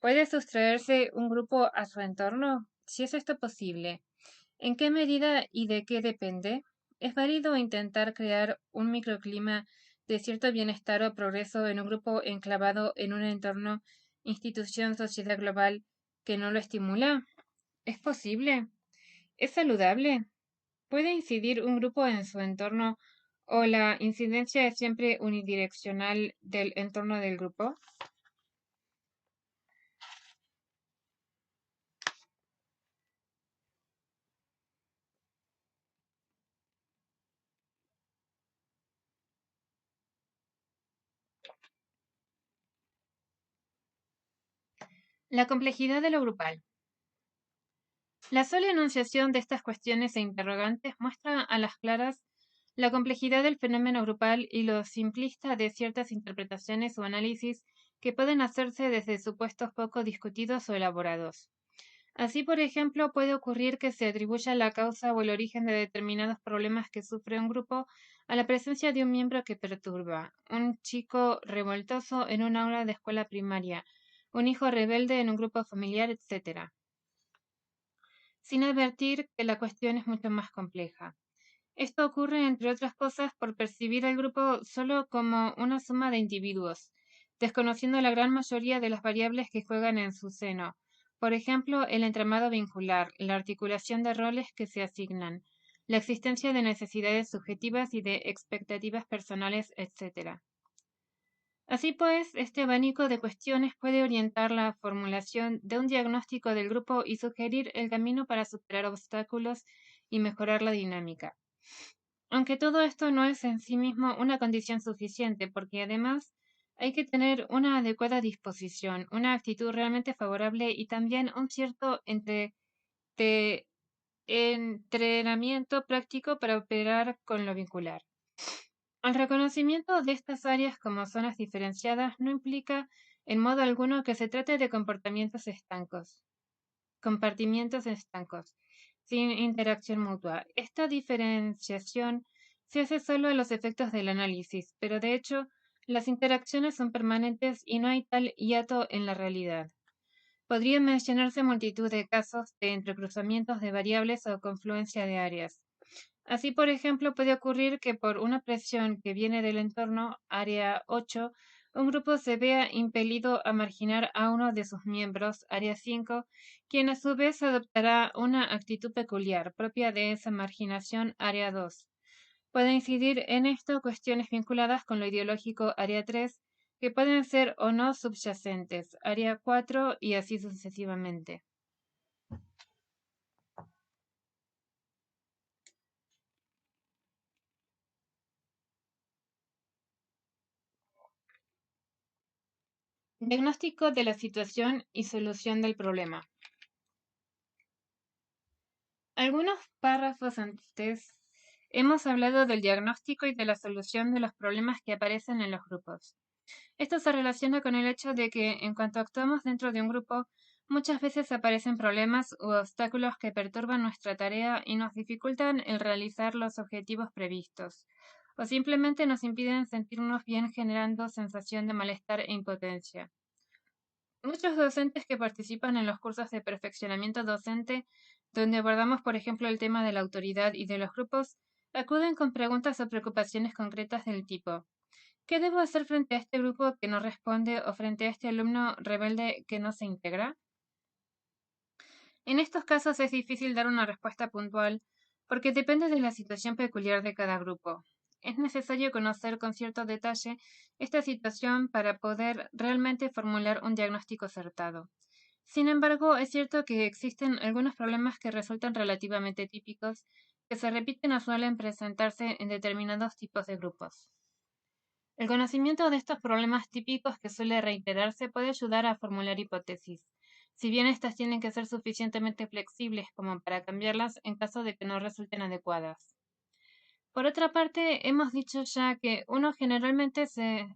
A: ¿puede sustraerse un grupo a su entorno? Si es esto posible, ¿en qué medida y de qué depende? ¿Es válido intentar crear un microclima de cierto bienestar o progreso en un grupo enclavado en un entorno, institución, sociedad global que no lo estimula? ¿Es posible? ¿Es saludable? ¿Puede incidir un grupo en su entorno o la incidencia es siempre unidireccional del entorno del grupo? La complejidad de lo grupal. La sola enunciación de estas cuestiones e interrogantes muestra a las claras la complejidad del fenómeno grupal y lo simplista de ciertas interpretaciones o análisis que pueden hacerse desde supuestos poco discutidos o elaborados. Así, por ejemplo, puede ocurrir que se atribuya la causa o el origen de determinados problemas que sufre un grupo a la presencia de un miembro que perturba, un chico revoltoso en un aula de escuela primaria, un hijo rebelde en un grupo familiar, etc., sin advertir que la cuestión es mucho más compleja. Esto ocurre, entre otras cosas, por percibir al grupo solo como una suma de individuos, desconociendo la gran mayoría de las variables que juegan en su seno. Por ejemplo, el entramado vincular, la articulación de roles que se asignan, la existencia de necesidades subjetivas y de expectativas personales, etc. Así pues, este abanico de cuestiones puede orientar la formulación de un diagnóstico del grupo y sugerir el camino para superar obstáculos y mejorar la dinámica. Aunque todo esto no es en sí mismo una condición suficiente, porque además hay que tener una adecuada disposición, una actitud realmente favorable y también un cierto de entrenamiento práctico para operar con lo vincular. El reconocimiento de estas áreas como zonas diferenciadas no implica en modo alguno que se trate de compartimientos estancos, sin interacción mutua. Esta diferenciación se hace solo a los efectos del análisis, pero de hecho las interacciones son permanentes y no hay tal hiato en la realidad. Podría mencionarse multitud de casos de entrecruzamientos de variables o confluencia de áreas. Así, por ejemplo, puede ocurrir que por una presión que viene del entorno, área 8, un grupo se vea impelido a marginar a uno de sus miembros, área 5, quien a su vez adoptará una actitud peculiar, propia de esa marginación, área 2. Puede incidir en esto cuestiones vinculadas con lo ideológico, área 3, que pueden ser o no subyacentes, área 4, y así sucesivamente. Diagnóstico de la situación y solución del problema. Algunos párrafos antes hemos hablado del diagnóstico y de la solución de los problemas que aparecen en los grupos. Esto se relaciona con el hecho de que, en cuanto actuamos dentro de un grupo, muchas veces aparecen problemas u obstáculos que perturban nuestra tarea y nos dificultan el realizar los objetivos previstos, o simplemente nos impiden sentirnos bien generando sensación de malestar e impotencia. Muchos docentes que participan en los cursos de perfeccionamiento docente, donde abordamos, por ejemplo, el tema de la autoridad y de los grupos, acuden con preguntas o preocupaciones concretas del tipo: ¿qué debo hacer frente a este grupo que no responde o frente a este alumno rebelde que no se integra? En estos casos es difícil dar una respuesta puntual porque depende de la situación peculiar de cada grupo. Es necesario conocer con cierto detalle esta situación para poder realmente formular un diagnóstico acertado. Sin embargo, es cierto que existen algunos problemas que resultan relativamente típicos, que se repiten o suelen presentarse en determinados tipos de grupos. El conocimiento de estos problemas típicos que suele reiterarse puede ayudar a formular hipótesis, si bien éstas tienen que ser suficientemente flexibles como para cambiarlas en caso de que no resulten adecuadas. Por otra parte, hemos dicho ya que uno generalmente se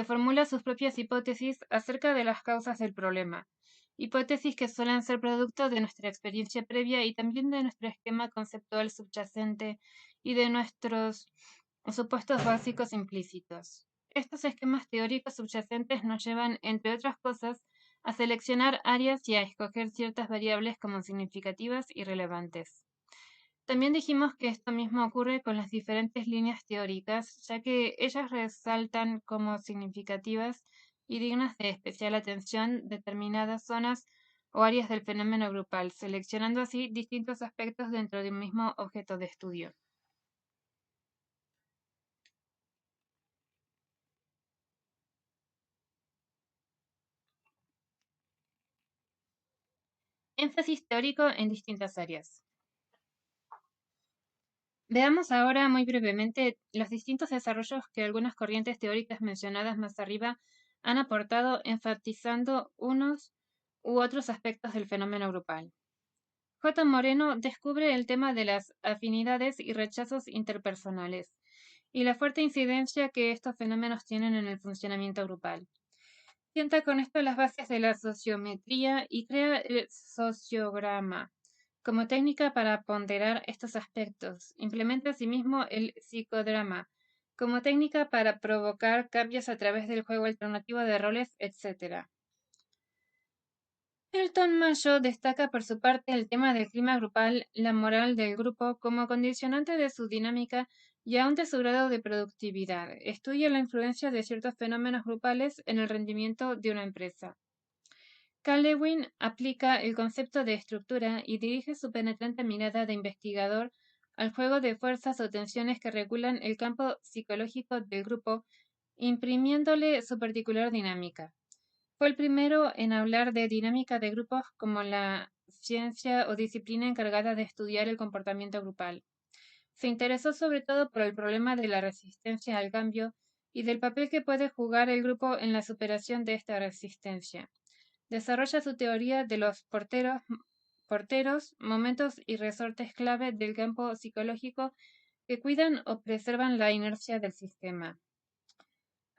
A: formula sus propias hipótesis acerca de las causas del problema, hipótesis que suelen ser producto de nuestra experiencia previa y también de nuestro esquema conceptual subyacente y de nuestros supuestos básicos implícitos. Estos esquemas teóricos subyacentes nos llevan, entre otras cosas, a seleccionar áreas y a escoger ciertas variables como significativas y relevantes. También dijimos que esto mismo ocurre con las diferentes líneas teóricas, ya que ellas resaltan como significativas y dignas de especial atención determinadas zonas o áreas del fenómeno grupal, seleccionando así distintos aspectos dentro de un mismo objeto de estudio. Énfasis teórico en distintas áreas. Veamos ahora muy brevemente los distintos desarrollos que algunas corrientes teóricas mencionadas más arriba han aportado, enfatizando unos u otros aspectos del fenómeno grupal. J. Moreno descubre el tema de las afinidades y rechazos interpersonales y la fuerte incidencia que estos fenómenos tienen en el funcionamiento grupal. Sienta con esto las bases de la sociometría y crea el sociograma como técnica para ponderar estos aspectos. Implementa asimismo el psicodrama como técnica para provocar cambios a través del juego alternativo de roles, etc. Elton Mayo destaca por su parte el tema del clima grupal, la moral del grupo, como condicionante de su dinámica y aún de su grado de productividad. Estudia la influencia de ciertos fenómenos grupales en el rendimiento de una empresa. Cal Lewin aplica el concepto de estructura y dirige su penetrante mirada de investigador al juego de fuerzas o tensiones que regulan el campo psicológico del grupo, imprimiéndole su particular dinámica. Fue el primero en hablar de dinámica de grupos como la ciencia o disciplina encargada de estudiar el comportamiento grupal. Se interesó sobre todo por el problema de la resistencia al cambio y del papel que puede jugar el grupo en la superación de esta resistencia. Desarrolla su teoría de los porteros, momentos y resortes clave del campo psicológico que cuidan o preservan la inercia del sistema.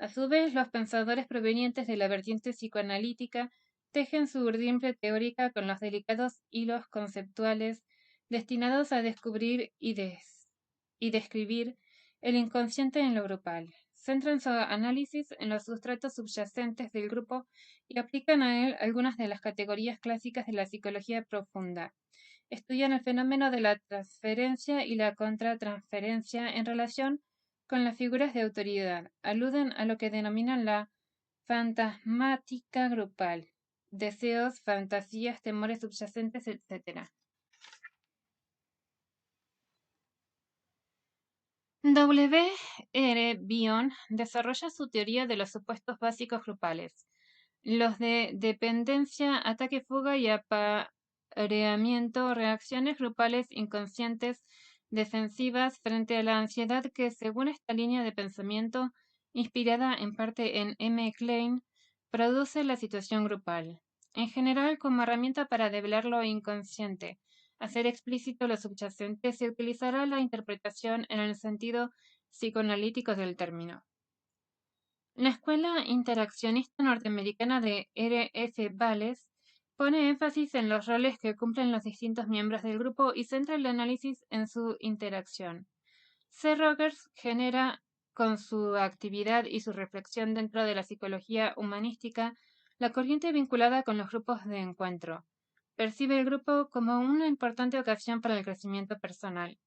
A: A su vez, los pensadores provenientes de la vertiente psicoanalítica tejen su urdimbre teórica con los delicados hilos conceptuales destinados a descubrir y describir el inconsciente en lo grupal. Centran su análisis en los sustratos subyacentes del grupo y aplican a él algunas de las categorías clásicas de la psicología profunda. Estudian el fenómeno de la transferencia y la contratransferencia en relación con las figuras de autoridad. Aluden a lo que denominan la fantasmática grupal, deseos, fantasías, temores subyacentes, etc. W. R. Bion desarrolla su teoría de los supuestos básicos grupales, los de dependencia, ataque-fuga y apareamiento, reacciones grupales inconscientes defensivas frente a la ansiedad que, según esta línea de pensamiento, inspirada en parte en M. Klein, produce la situación grupal, en general como herramienta para develar lo inconsciente. Hacer explícito lo subyacente se utilizará la interpretación en el sentido psicoanalítico del término. La escuela interaccionista norteamericana de R. F. Bales pone énfasis en los roles que cumplen los distintos miembros del grupo y centra el análisis en su interacción. C. Rogers genera, con su actividad y su reflexión dentro de la psicología humanística, la corriente vinculada con los grupos de encuentro. Percibe el grupo como una importante ocasión para el crecimiento personal,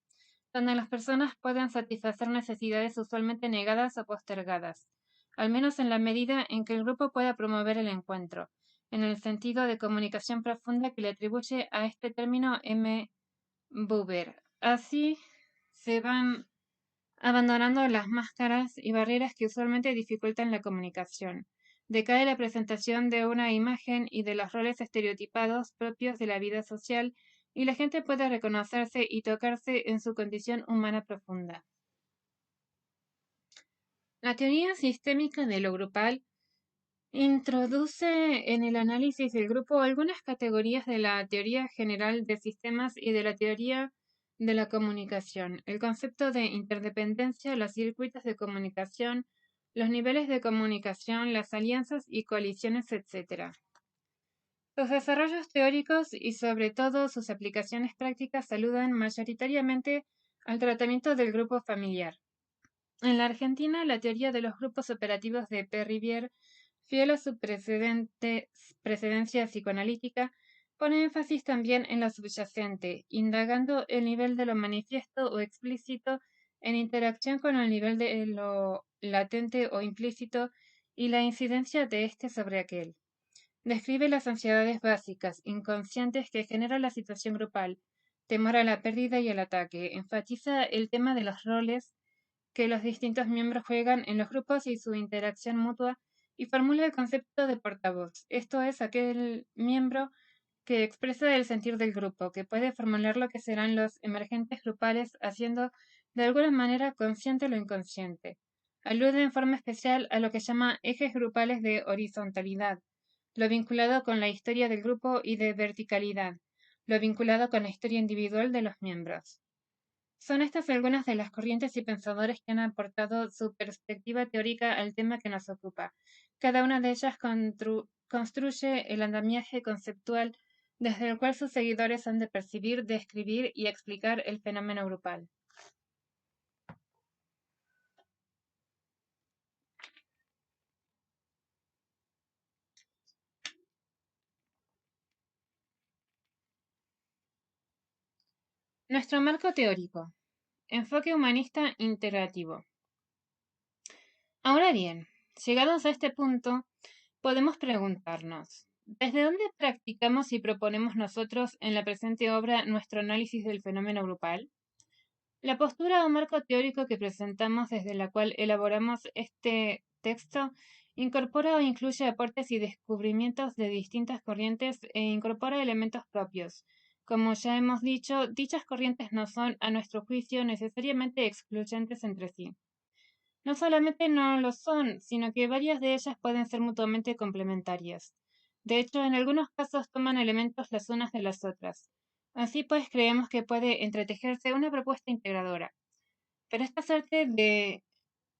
A: donde las personas pueden satisfacer necesidades usualmente negadas o postergadas, al menos en la medida en que el grupo pueda promover el encuentro, en el sentido de comunicación profunda que le atribuye a este término M. Buber. Así se van abandonando las máscaras y barreras que usualmente dificultan la comunicación. Decae la presentación de una imagen y de los roles estereotipados propios de la vida social, y la gente puede reconocerse y tocarse en su condición humana profunda. La teoría sistémica de lo grupal introduce en el análisis del grupo algunas categorías de la teoría general de sistemas y de la teoría de la comunicación, el concepto de interdependencia, los circuitos de comunicación, los niveles de comunicación, las alianzas y coaliciones, etc. Sus desarrollos teóricos y sobre todo sus aplicaciones prácticas saludan mayoritariamente al tratamiento del grupo familiar. En la Argentina, la teoría de los grupos operativos de P. Rivière, fiel a su precedencia psicoanalítica, pone énfasis también en lo subyacente, indagando el nivel de lo manifiesto o explícito en interacción con el nivel de lo latente o implícito y la incidencia de éste sobre aquel. Describe las ansiedades básicas, inconscientes que genera la situación grupal, temor a la pérdida y al ataque, enfatiza el tema de los roles que los distintos miembros juegan en los grupos y su interacción mutua, y formula el concepto de portavoz. Esto es aquel miembro que expresa el sentir del grupo, que puede formular lo que serán los emergentes grupales, haciendo de alguna manera consciente lo inconsciente. Alude en forma especial a lo que llama ejes grupales de horizontalidad, lo vinculado con la historia del grupo, y de verticalidad, lo vinculado con la historia individual de los miembros. Son estas algunas de las corrientes y pensadores que han aportado su perspectiva teórica al tema que nos ocupa. Cada una de ellas construye el andamiaje conceptual desde el cual sus seguidores han de percibir, describir y explicar el fenómeno grupal. Nuestro marco teórico. Enfoque humanista integrativo. Ahora bien, llegados a este punto, podemos preguntarnos, ¿desde dónde practicamos y proponemos nosotros en la presente obra nuestro análisis del fenómeno grupal? La postura o marco teórico que presentamos, desde la cual elaboramos este texto, incorpora o incluye aportes y descubrimientos de distintas corrientes e incorpora elementos propios. Como ya hemos dicho, dichas corrientes no son, a nuestro juicio, necesariamente excluyentes entre sí. No solamente no lo son, sino que varias de ellas pueden ser mutuamente complementarias. De hecho, en algunos casos toman elementos las unas de las otras. Así pues, creemos que puede entretejerse una propuesta integradora. Pero esta suerte de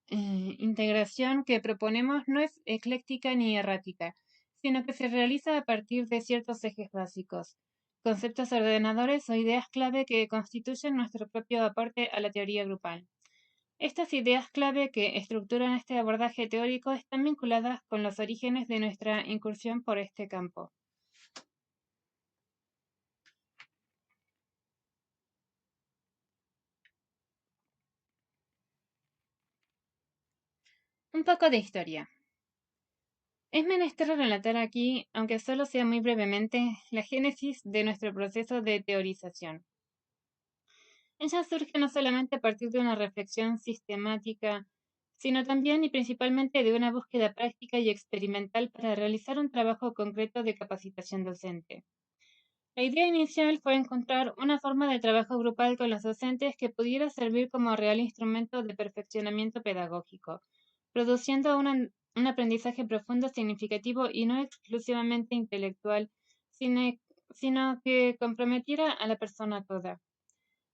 A: integración que proponemos no es ecléctica ni errática, sino que se realiza a partir de ciertos ejes básicos, conceptos ordenadores o ideas clave que constituyen nuestro propio aporte a la teoría grupal. Estas ideas clave que estructuran este abordaje teórico están vinculadas con los orígenes de nuestra incursión por este campo. Un poco de historia. Es menester relatar aquí, aunque solo sea muy brevemente, la génesis de nuestro proceso de teorización. Ella surge no solamente a partir de una reflexión sistemática, sino también y principalmente de una búsqueda práctica y experimental para realizar un trabajo concreto de capacitación docente. La idea inicial fue encontrar una forma de trabajo grupal con los docentes que pudiera servir como real instrumento de perfeccionamiento pedagógico, produciendo una un aprendizaje profundo, significativo y no exclusivamente intelectual, sino, sino que comprometiera a la persona toda.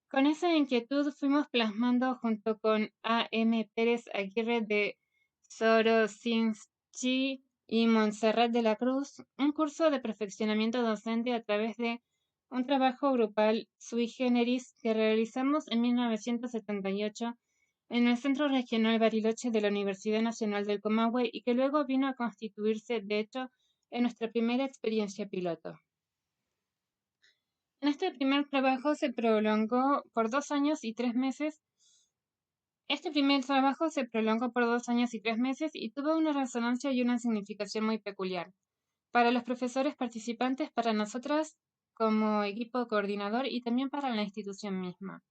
A: Con esa inquietud fuimos plasmando junto con A. M. Pérez Aguirre de Sorocinski y Montserrat de la Cruz un curso de perfeccionamiento docente a través de un trabajo grupal sui generis que realizamos en 1978 en el Centro Regional Bariloche de la Universidad Nacional del Comahue y que luego vino a constituirse, de hecho, en nuestra primera experiencia piloto. En este primer trabajo se prolongó por 2 años y 3 meses. Este primer trabajo se prolongó por 2 años y 3 meses y tuvo una resonancia y una significación muy peculiar. Para los profesores participantes, para nosotras como equipo coordinador y también para la institución misma.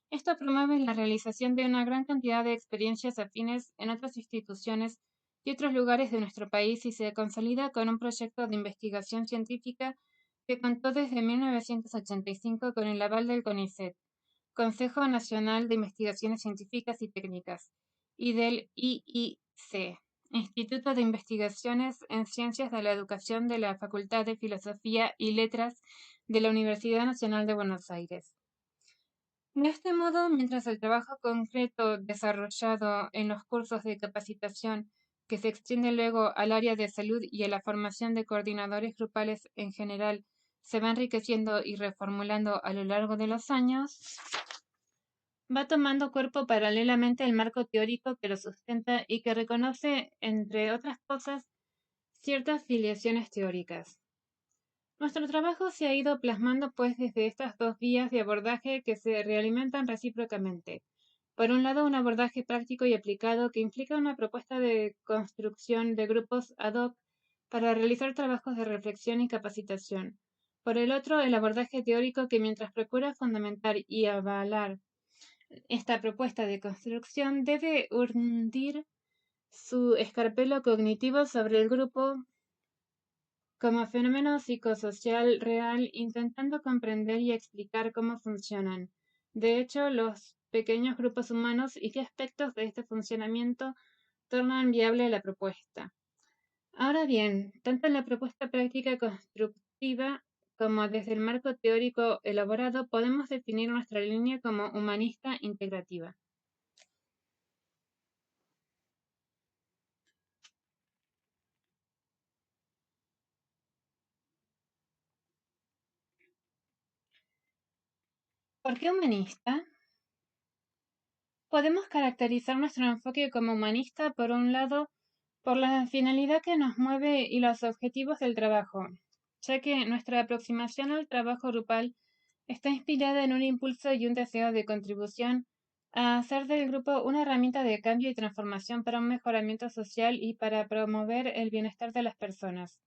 A: Esto promueve la realización de una gran cantidad de experiencias afines en otras instituciones y otros lugares de nuestro país y se consolida con un proyecto de investigación científica que contó desde 1985 con el aval del CONICET, Consejo Nacional de Investigaciones Científicas y Técnicas, y del IIC, Instituto de Investigaciones en Ciencias de la Educación de la Facultad de Filosofía y Letras de la Universidad Nacional de Buenos Aires. De este modo, mientras el trabajo concreto desarrollado en los cursos de capacitación, que se extiende luego al área de salud y a la formación de coordinadores grupales en general, se va enriqueciendo y reformulando a lo largo de los años, va tomando cuerpo paralelamente el marco teórico que lo sustenta y que reconoce, entre otras cosas, ciertas filiaciones teóricas. Nuestro trabajo se ha ido plasmando pues desde estas dos vías de abordaje que se realimentan recíprocamente. Por un lado, un abordaje práctico y aplicado que implica una propuesta de construcción de grupos ad hoc para realizar trabajos de reflexión y capacitación. Por el otro, el abordaje teórico que mientras procura fundamentar y avalar esta propuesta de construcción debe hundir su escarpelo cognitivo sobre el grupo como fenómeno psicosocial real, intentando comprender y explicar cómo funcionan, de hecho, los pequeños grupos humanos y qué aspectos de este funcionamiento tornan viable la propuesta. Ahora bien, tanto en la propuesta práctica constructiva como desde el marco teórico elaborado podemos definir nuestra línea como humanista integrativa. ¿Por qué humanista? Podemos caracterizar nuestro enfoque como humanista, por un lado, por la finalidad que nos mueve y los objetivos del trabajo, ya que nuestra aproximación al trabajo grupal está inspirada en un impulso y un deseo de contribución a hacer del grupo una herramienta de cambio y transformación para un mejoramiento social y para promover el bienestar de las personas.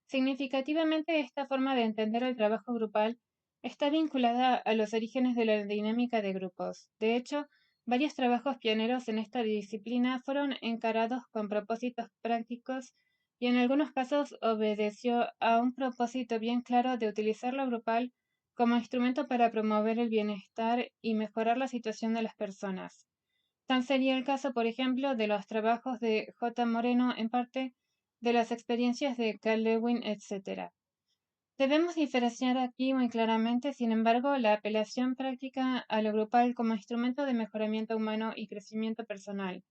A: Significativamente, esta forma de entender el trabajo grupal está vinculada a los orígenes de la dinámica de grupos. De hecho, varios trabajos pioneros en esta disciplina fueron encarados con propósitos prácticos y en algunos casos obedeció a un propósito bien claro de utilizar lo grupal como instrumento para promover el bienestar y mejorar la situación de las personas. Tal sería el caso, por ejemplo, de los trabajos de J. Moreno, en parte de las experiencias de Carl Lewin, etc. Debemos diferenciar aquí muy claramente, sin embargo, la apelación práctica a lo grupal como instrumento de mejoramiento humano y crecimiento personal,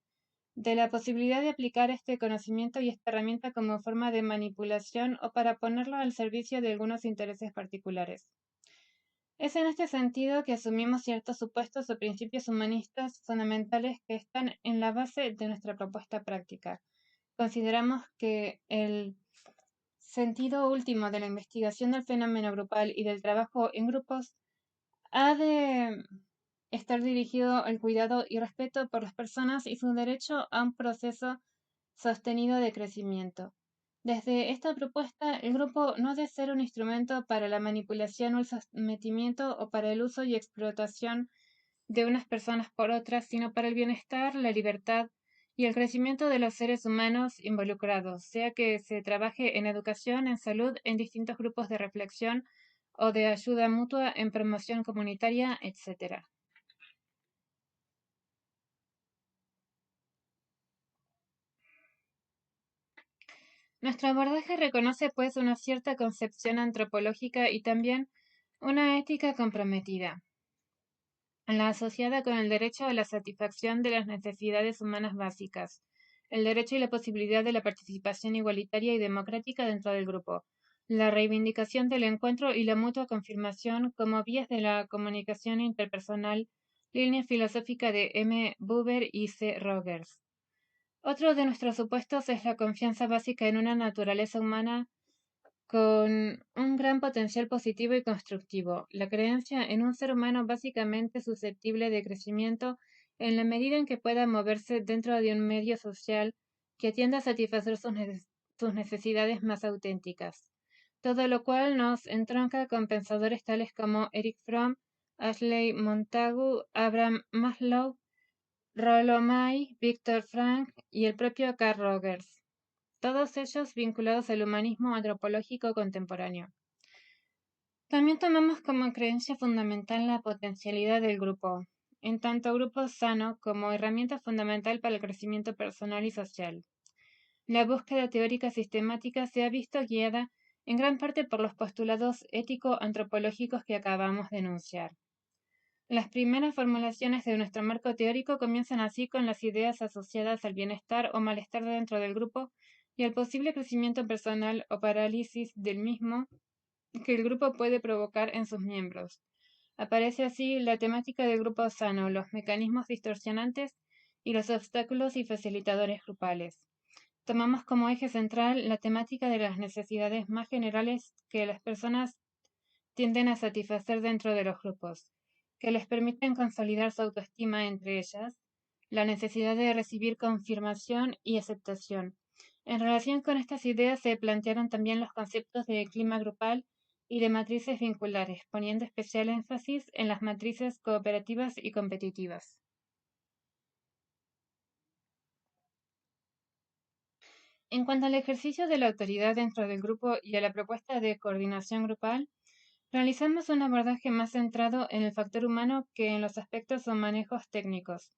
A: de la posibilidad de aplicar este conocimiento y esta herramienta como forma de manipulación o para ponerlo al servicio de algunos intereses particulares. Es en este sentido que asumimos ciertos supuestos o principios humanistas fundamentales que están en la base de nuestra propuesta práctica. Consideramos que el sentido último de la investigación del fenómeno grupal y del trabajo en grupos ha de estar dirigido al cuidado y respeto por las personas y su derecho a un proceso sostenido de crecimiento. Desde esta propuesta, el grupo no ha de ser un instrumento para la manipulación o el sometimiento o para el uso y explotación de unas personas por otras, sino para el bienestar, la libertad y el crecimiento de los seres humanos involucrados, sea que se trabaje en educación, en salud, en distintos grupos de reflexión o de ayuda mutua, en promoción comunitaria, etc. Nuestro abordaje reconoce pues una cierta concepción antropológica y también una ética comprometida, la asociada con el derecho a la satisfacción de las necesidades humanas básicas, el derecho y la posibilidad de la participación igualitaria y democrática dentro del grupo, la reivindicación del encuentro y la mutua confirmación como vías de la comunicación interpersonal, línea filosófica de M. Buber y C. Rogers. Otro de nuestros supuestos es la confianza básica en una naturaleza humana con un gran potencial positivo y constructivo, la creencia en un ser humano básicamente susceptible de crecimiento en la medida en que pueda moverse dentro de un medio social que atienda a satisfacer sus necesidades más auténticas. Todo lo cual nos entronca con pensadores tales como Eric Fromm, Ashley Montagu, Abraham Maslow, Rollo May, Viktor Frankl y el propio Carl Rogers, todos ellos vinculados al humanismo antropológico contemporáneo. También tomamos como creencia fundamental la potencialidad del grupo, en tanto grupo sano como herramienta fundamental para el crecimiento personal y social. La búsqueda teórica sistemática se ha visto guiada en gran parte por los postulados ético-antropológicos que acabamos de enunciar. Las primeras formulaciones de nuestro marco teórico comienzan así con las ideas asociadas al bienestar o malestar dentro del grupo y al posible crecimiento personal o parálisis del mismo que el grupo puede provocar en sus miembros. Aparece así la temática del grupo sano, los mecanismos distorsionantes y los obstáculos y facilitadores grupales. Tomamos como eje central la temática de las necesidades más generales que las personas tienden a satisfacer dentro de los grupos, que les permiten consolidar su autoestima entre ellas, la necesidad de recibir confirmación y aceptación. En relación con estas ideas se plantearon también los conceptos de clima grupal y de matrices vinculares, poniendo especial énfasis en las matrices cooperativas y competitivas. En cuanto al ejercicio de la autoridad dentro del grupo y a la propuesta de coordinación grupal, realizamos un abordaje más centrado en el factor humano que en los aspectos o manejos técnicos.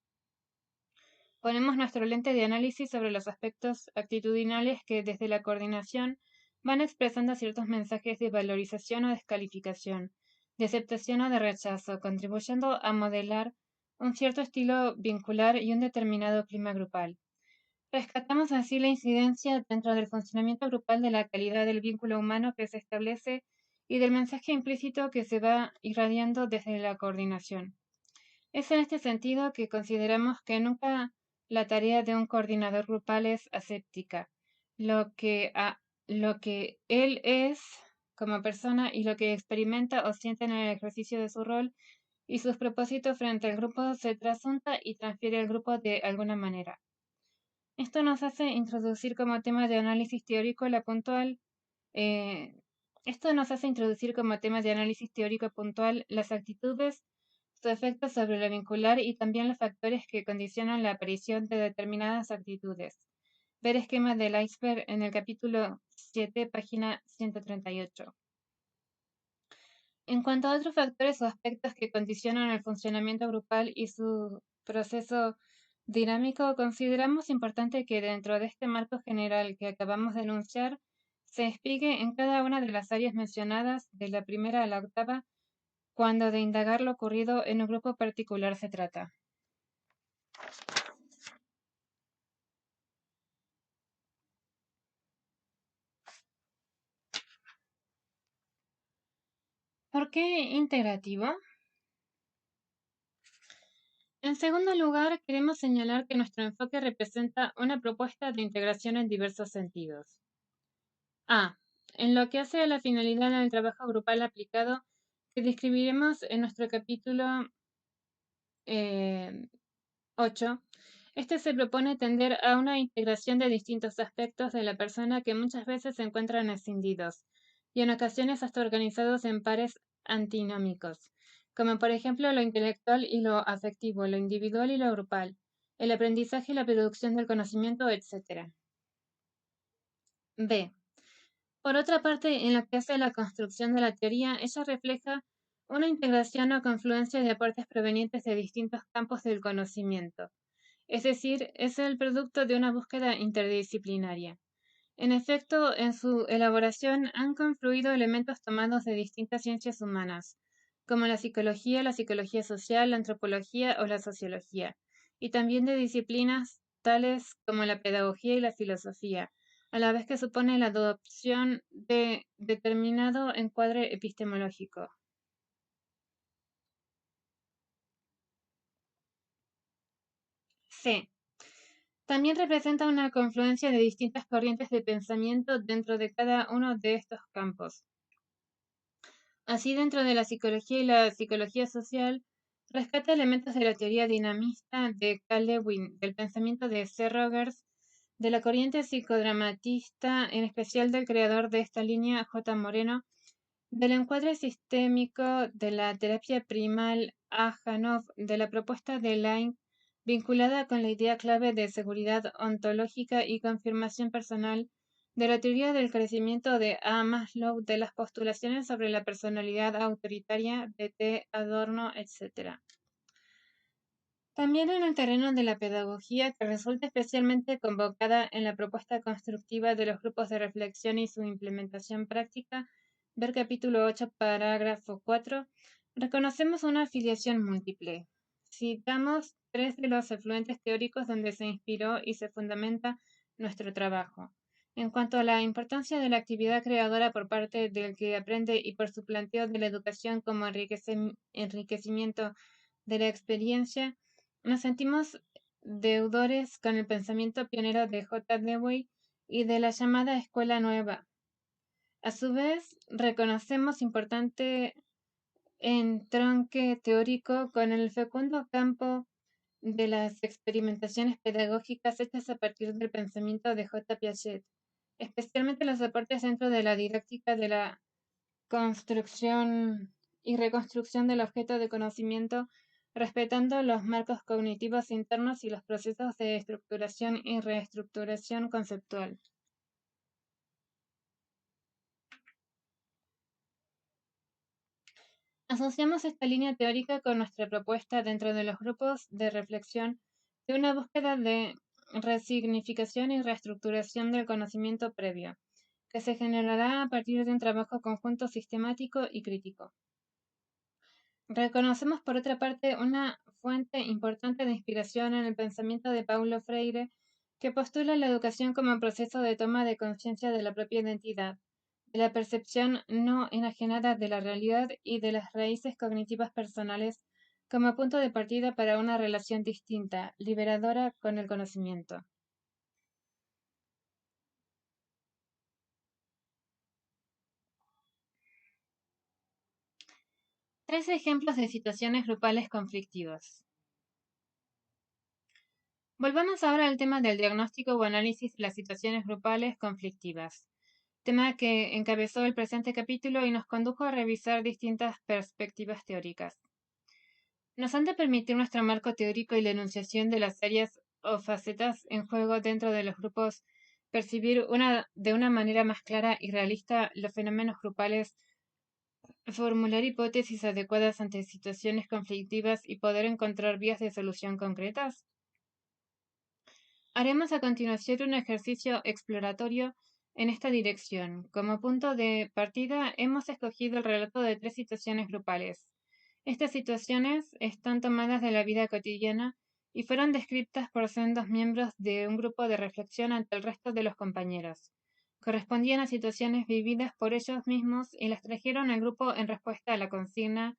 A: Ponemos nuestro lente de análisis sobre los aspectos actitudinales que desde la coordinación van expresando ciertos mensajes de valorización o descalificación, de aceptación o de rechazo, contribuyendo a modelar un cierto estilo vincular y un determinado clima grupal. Rescatamos así la incidencia dentro del funcionamiento grupal de la calidad del vínculo humano que se establece y del mensaje implícito que se va irradiando desde la coordinación. Es en este sentido que consideramos que nunca la tarea de un coordinador grupal es aséptica. Lo que él es como persona y lo que experimenta o siente en el ejercicio de su rol y sus propósitos frente al grupo se trasunta y transfiere al grupo de alguna manera. Esto nos hace introducir como tema de análisis teórico la puntual. eh, Esto nos hace introducir como tema de análisis teórico puntual las actitudes, su efecto sobre lo vincular y también los factores que condicionan la aparición de determinadas actitudes. Ver esquema del iceberg en el capítulo 7, página 138. En cuanto a otros factores o aspectos que condicionan el funcionamiento grupal y su proceso dinámico, consideramos importante que dentro de este marco general que acabamos de enunciar, se explique en cada una de las áreas mencionadas, de la primera a la octava, cuando de indagar lo ocurrido en un grupo particular se trata. ¿Por qué integrativo? En segundo lugar, queremos señalar que nuestro enfoque representa una propuesta de integración en diversos sentidos. A. En lo que hace a la finalidad del trabajo grupal aplicado, que describiremos en nuestro capítulo 8, este se propone tender a una integración de distintos aspectos de la persona que muchas veces se encuentran escindidos y en ocasiones hasta organizados en pares antinómicos, como por ejemplo lo intelectual y lo afectivo, lo individual y lo grupal, el aprendizaje y la producción del conocimiento, etc. B. Por otra parte, en lo que hace a la construcción de la teoría, ella refleja una integración o confluencia de aportes provenientes de distintos campos del conocimiento, es decir, es el producto de una búsqueda interdisciplinaria. En efecto, en su elaboración han confluido elementos tomados de distintas ciencias humanas, como la psicología social, la antropología o la sociología, y también de disciplinas tales como la pedagogía y la filosofía, a la vez que supone la adopción de determinado encuadre epistemológico. C. También representa una confluencia de distintas corrientes de pensamiento dentro de cada uno de estos campos. Así, dentro de la psicología y la psicología social, rescata elementos de la teoría dinamista de Carl Lewin, del pensamiento de C. Rogers, de la corriente psicodramatista, en especial del creador de esta línea, J. Moreno, del encuadre sistémico de la terapia primal A. Janov, de la propuesta de Laing, vinculada con la idea clave de seguridad ontológica y confirmación personal, de la teoría del crecimiento de A. Maslow, de las postulaciones sobre la personalidad autoritaria de T. Adorno, etc. También en el terreno de la pedagogía, que resulta especialmente convocada en la propuesta constructiva de los grupos de reflexión y su implementación práctica, ver capítulo 8, parágrafo 4, reconocemos una afiliación múltiple. Citamos tres de los afluentes teóricos donde se inspiró y se fundamenta nuestro trabajo. En cuanto a la importancia de la actividad creadora por parte del que aprende y por su planteo de la educación como enriquecimiento de la experiencia, nos sentimos deudores con el pensamiento pionero de J. Dewey y de la llamada Escuela Nueva. A su vez, reconocemos importante entronque teórico con el fecundo campo de las experimentaciones pedagógicas hechas a partir del pensamiento de J. Piaget, especialmente los aportes dentro de la didáctica de la construcción y reconstrucción del objeto de conocimiento, respetando los marcos cognitivos internos y los procesos de estructuración y reestructuración conceptual. Asociamos esta línea teórica con nuestra propuesta dentro de los grupos de reflexión de una búsqueda de resignificación y reestructuración del conocimiento previo, que se generará a partir de un trabajo conjunto sistemático y crítico. Reconocemos, por otra parte, una fuente importante de inspiración en el pensamiento de Paulo Freire, que postula la educación como proceso de toma de conciencia de la propia identidad, de la percepción no enajenada de la realidad y de las raíces cognitivas personales como punto de partida para una relación distinta, liberadora con el conocimiento. Tres ejemplos de situaciones grupales conflictivas. Volvamos ahora al tema del diagnóstico o análisis de las situaciones grupales conflictivas, tema que encabezó el presente capítulo y nos condujo a revisar distintas perspectivas teóricas. Nos han de permitir nuestro marco teórico y la enunciación de las áreas o facetas en juego dentro de los grupos, percibir de una manera más clara y realista los fenómenos grupales, formular hipótesis adecuadas ante situaciones conflictivas y poder encontrar vías de solución concretas. Haremos a continuación un ejercicio exploratorio en esta dirección. Como punto de partida, hemos escogido el relato de tres situaciones grupales. Estas situaciones están tomadas de la vida cotidiana y fueron descritas por sendos miembros de un grupo de reflexión ante el resto de los compañeros. Correspondían a situaciones vividas por ellos mismos y las trajeron al grupo en respuesta a la consigna: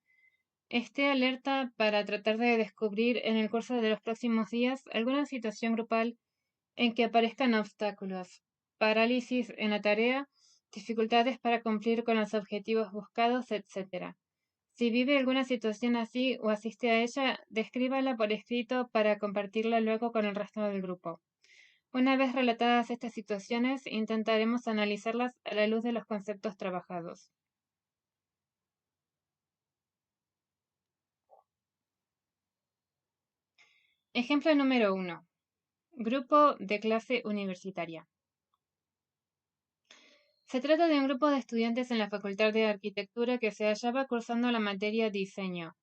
A: esté alerta para tratar de descubrir en el curso de los próximos días alguna situación grupal en que aparezcan obstáculos, parálisis en la tarea, dificultades para cumplir con los objetivos buscados, etc. Si vive alguna situación así o asiste a ella, descríbala por escrito para compartirla luego con el resto del grupo. Una vez relatadas estas situaciones, intentaremos analizarlas a la luz de los conceptos trabajados. Ejemplo número 1. Grupo de clase universitaria. Se trata de un grupo de estudiantes en la Facultad de Arquitectura que se hallaba cursando la materia Diseño.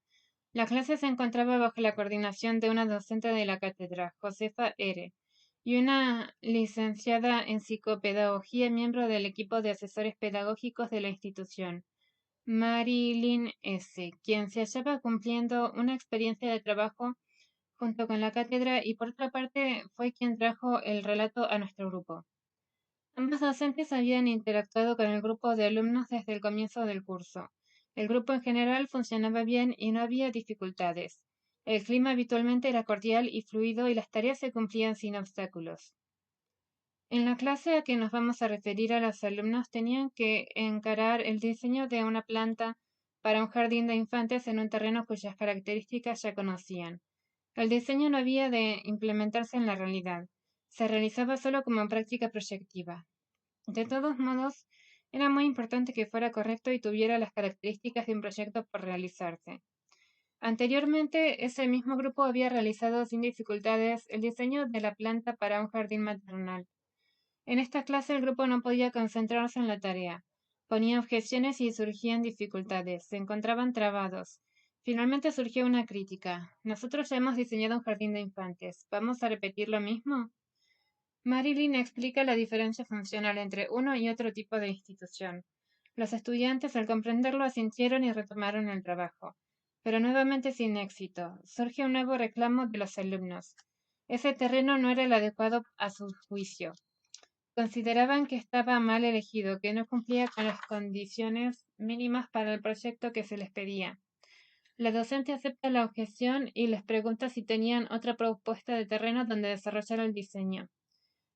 A: La clase se encontraba bajo la coordinación de una docente de la cátedra, Josefa R., y una licenciada en psicopedagogía, miembro del equipo de asesores pedagógicos de la institución, Marilyn S., quien se hallaba cumpliendo una experiencia de trabajo junto con la cátedra y por otra parte fue quien trajo el relato a nuestro grupo. Ambos docentes habían interactuado con el grupo de alumnos desde el comienzo del curso. El grupo en general funcionaba bien y no había dificultades. El clima habitualmente era cordial y fluido y las tareas se cumplían sin obstáculos. En la clase a que nos vamos a referir, a los alumnos tenían que encarar el diseño de una planta para un jardín de infantes en un terreno cuyas características ya conocían. El diseño no había de implementarse en la realidad, se realizaba solo como práctica proyectiva. De todos modos, era muy importante que fuera correcto y tuviera las características de un proyecto por realizarse. Anteriormente, ese mismo grupo había realizado sin dificultades el diseño de la planta para un jardín maternal. En esta clase el grupo no podía concentrarse en la tarea. Ponía objeciones y surgían dificultades, se encontraban trabados. Finalmente surgió una crítica. Nosotros ya hemos diseñado un jardín de infantes. ¿Vamos a repetir lo mismo? Marilyn explica la diferencia funcional entre uno y otro tipo de institución. Los estudiantes, al comprenderlo, asintieron y retomaron el trabajo. Pero nuevamente sin éxito. Surge un nuevo reclamo de los alumnos. Ese terreno no era el adecuado a su juicio. Consideraban que estaba mal elegido, que no cumplía con las condiciones mínimas para el proyecto que se les pedía. La docente acepta la objeción y les pregunta si tenían otra propuesta de terreno donde desarrollar el diseño.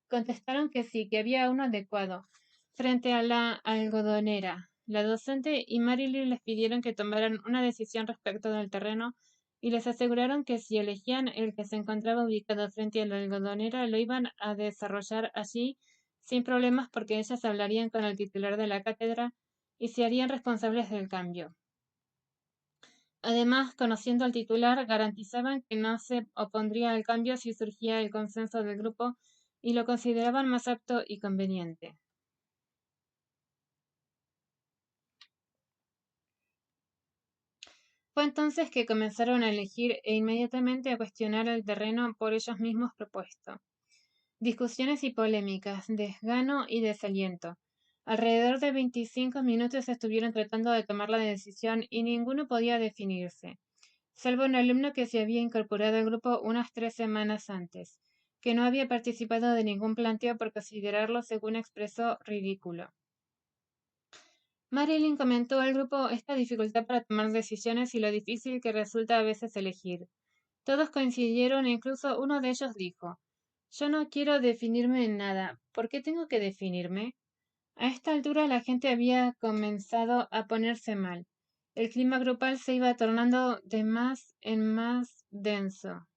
A: Contestaron que sí, que había uno adecuado, frente a la algodonera. La docente y Marilyn les pidieron que tomaran una decisión respecto del terreno y les aseguraron que si elegían el que se encontraba ubicado frente a la algodonera, lo iban a desarrollar allí sin problemas porque ellas hablarían con el titular de la cátedra y se harían responsables del cambio. Además, conociendo al titular, garantizaban que no se opondría al cambio si surgía el consenso del grupo y lo consideraban más apto y conveniente. Fue entonces que comenzaron a elegir e inmediatamente a cuestionar el terreno por ellos mismos propuesto. Discusiones y polémicas, desgano y desaliento. Alrededor de 25 minutos estuvieron tratando de tomar la decisión y ninguno podía definirse, salvo un alumno que se había incorporado al grupo unas 3 semanas antes, que no había participado de ningún planteo por considerarlo, según expresó, ridículo. Marilyn comentó al grupo esta dificultad para tomar decisiones y lo difícil que resulta a veces elegir. Todos coincidieron e incluso uno de ellos dijo: "Yo no quiero definirme en nada. ¿Por qué tengo que definirme?". A esta altura la gente había comenzado a ponerse mal. El clima grupal se iba tornando de más en más denso.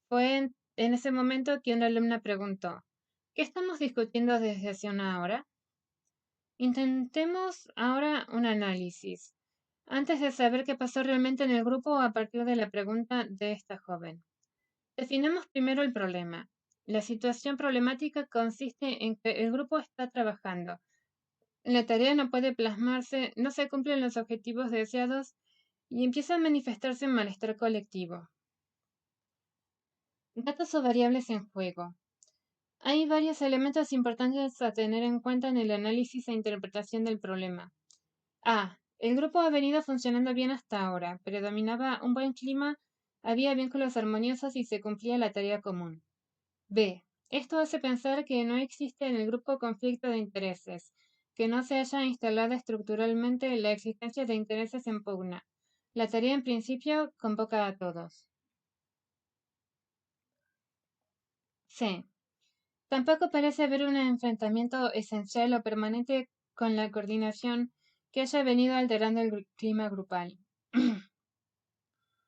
A: Fue en ese momento que una alumna preguntó: "¿Qué estamos discutiendo desde hace una hora?". Intentemos ahora un análisis, antes de saber qué pasó realmente en el grupo a partir de la pregunta de esta joven. Definamos primero el problema. La situación problemática consiste en que el grupo está trabajando. La tarea no puede plasmarse, no se cumplen los objetivos deseados y empieza a manifestarse un malestar colectivo. Datos o variables en juego. Hay varios elementos importantes a tener en cuenta en el análisis e interpretación del problema. A. El grupo ha venido funcionando bien hasta ahora, predominaba un buen clima, había vínculos armoniosos y se cumplía la tarea común. B. Esto hace pensar que no existe en el grupo conflicto de intereses, que no se haya instalado estructuralmente la existencia de intereses en pugna. La tarea en principio convoca a todos. C. Tampoco parece haber un enfrentamiento esencial o permanente con la coordinación que haya venido alterando el clima grupal.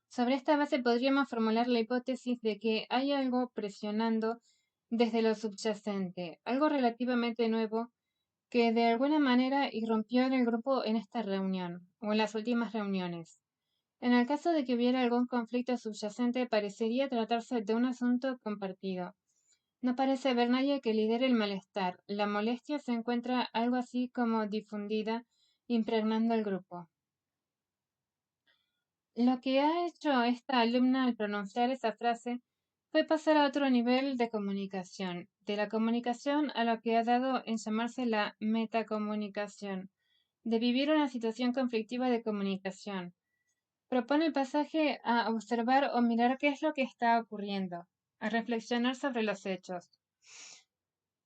A: Sobre esta base podríamos formular la hipótesis de que hay algo presionando desde lo subyacente, algo relativamente nuevo que de alguna manera irrumpió en el grupo en esta reunión o en las últimas reuniones. En el caso de que hubiera algún conflicto subyacente, parecería tratarse de un asunto compartido. No parece haber nadie que lidere el malestar. La molestia se encuentra algo así como difundida, impregnando al grupo. Lo que ha hecho esta alumna al pronunciar esa frase fue pasar a otro nivel de comunicación, de la comunicación a lo que ha dado en llamarse la metacomunicación, de vivir una situación conflictiva de comunicación. Propone el pasaje a observar o mirar qué es lo que está ocurriendo, a reflexionar sobre los hechos.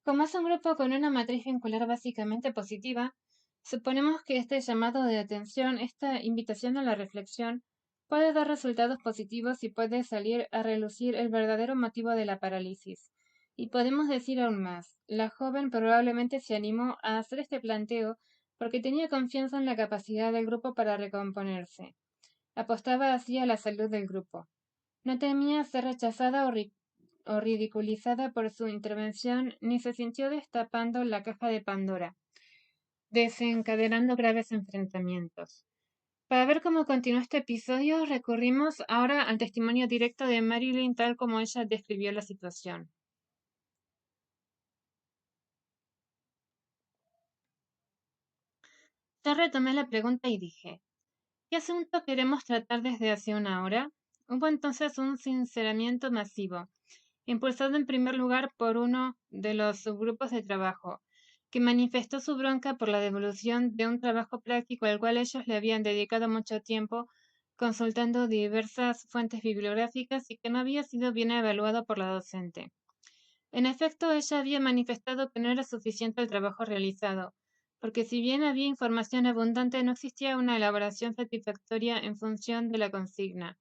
A: Como es un grupo con una matriz vincular básicamente positiva, suponemos que este llamado de atención, esta invitación a la reflexión, puede dar resultados positivos y puede salir a relucir el verdadero motivo de la parálisis. Y podemos decir aún más, la joven probablemente se animó a hacer este planteo porque tenía confianza en la capacidad del grupo para recomponerse. Apostaba así a la salud del grupo. No temía ser rechazada o ridiculizada por su intervención, ni se sintió destapando la caja de Pandora, desencadenando graves enfrentamientos. Para ver cómo continuó este episodio, recurrimos ahora al testimonio directo de Marilyn tal como ella describió la situación. Yo retomé la pregunta y dije, ¿qué asunto queremos tratar desde hace una hora? Hubo entonces un sinceramiento masivo, impulsado en primer lugar por uno de los subgrupos de trabajo, que manifestó su bronca por la devolución de un trabajo práctico al cual ellos le habían dedicado mucho tiempo consultando diversas fuentes bibliográficas y que no había sido bien evaluado por la docente. En efecto, ella había manifestado que no era suficiente el trabajo realizado, porque si bien había información abundante, no existía una elaboración satisfactoria en función de la consigna.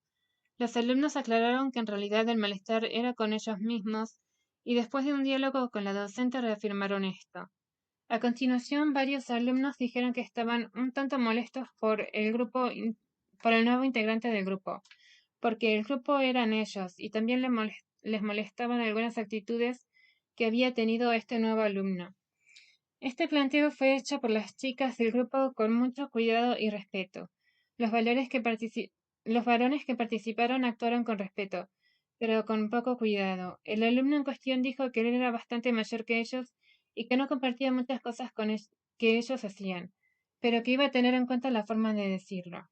A: Los alumnos aclararon que en realidad el malestar era con ellos mismos y después de un diálogo con la docente reafirmaron esto. A continuación, varios alumnos dijeron que estaban un tanto molestos por por el nuevo integrante del grupo, porque el grupo eran ellos y también les molestaban algunas actitudes que había tenido este nuevo alumno. Este planteo fue hecho por las chicas del grupo con mucho cuidado y respeto. Los, los varones que participaron actuaron con respeto, pero con poco cuidado. El alumno en cuestión dijo que él era bastante mayor que ellos y que no compartía muchas cosas que ellos hacían, pero que iba a tener en cuenta la forma de decirlo.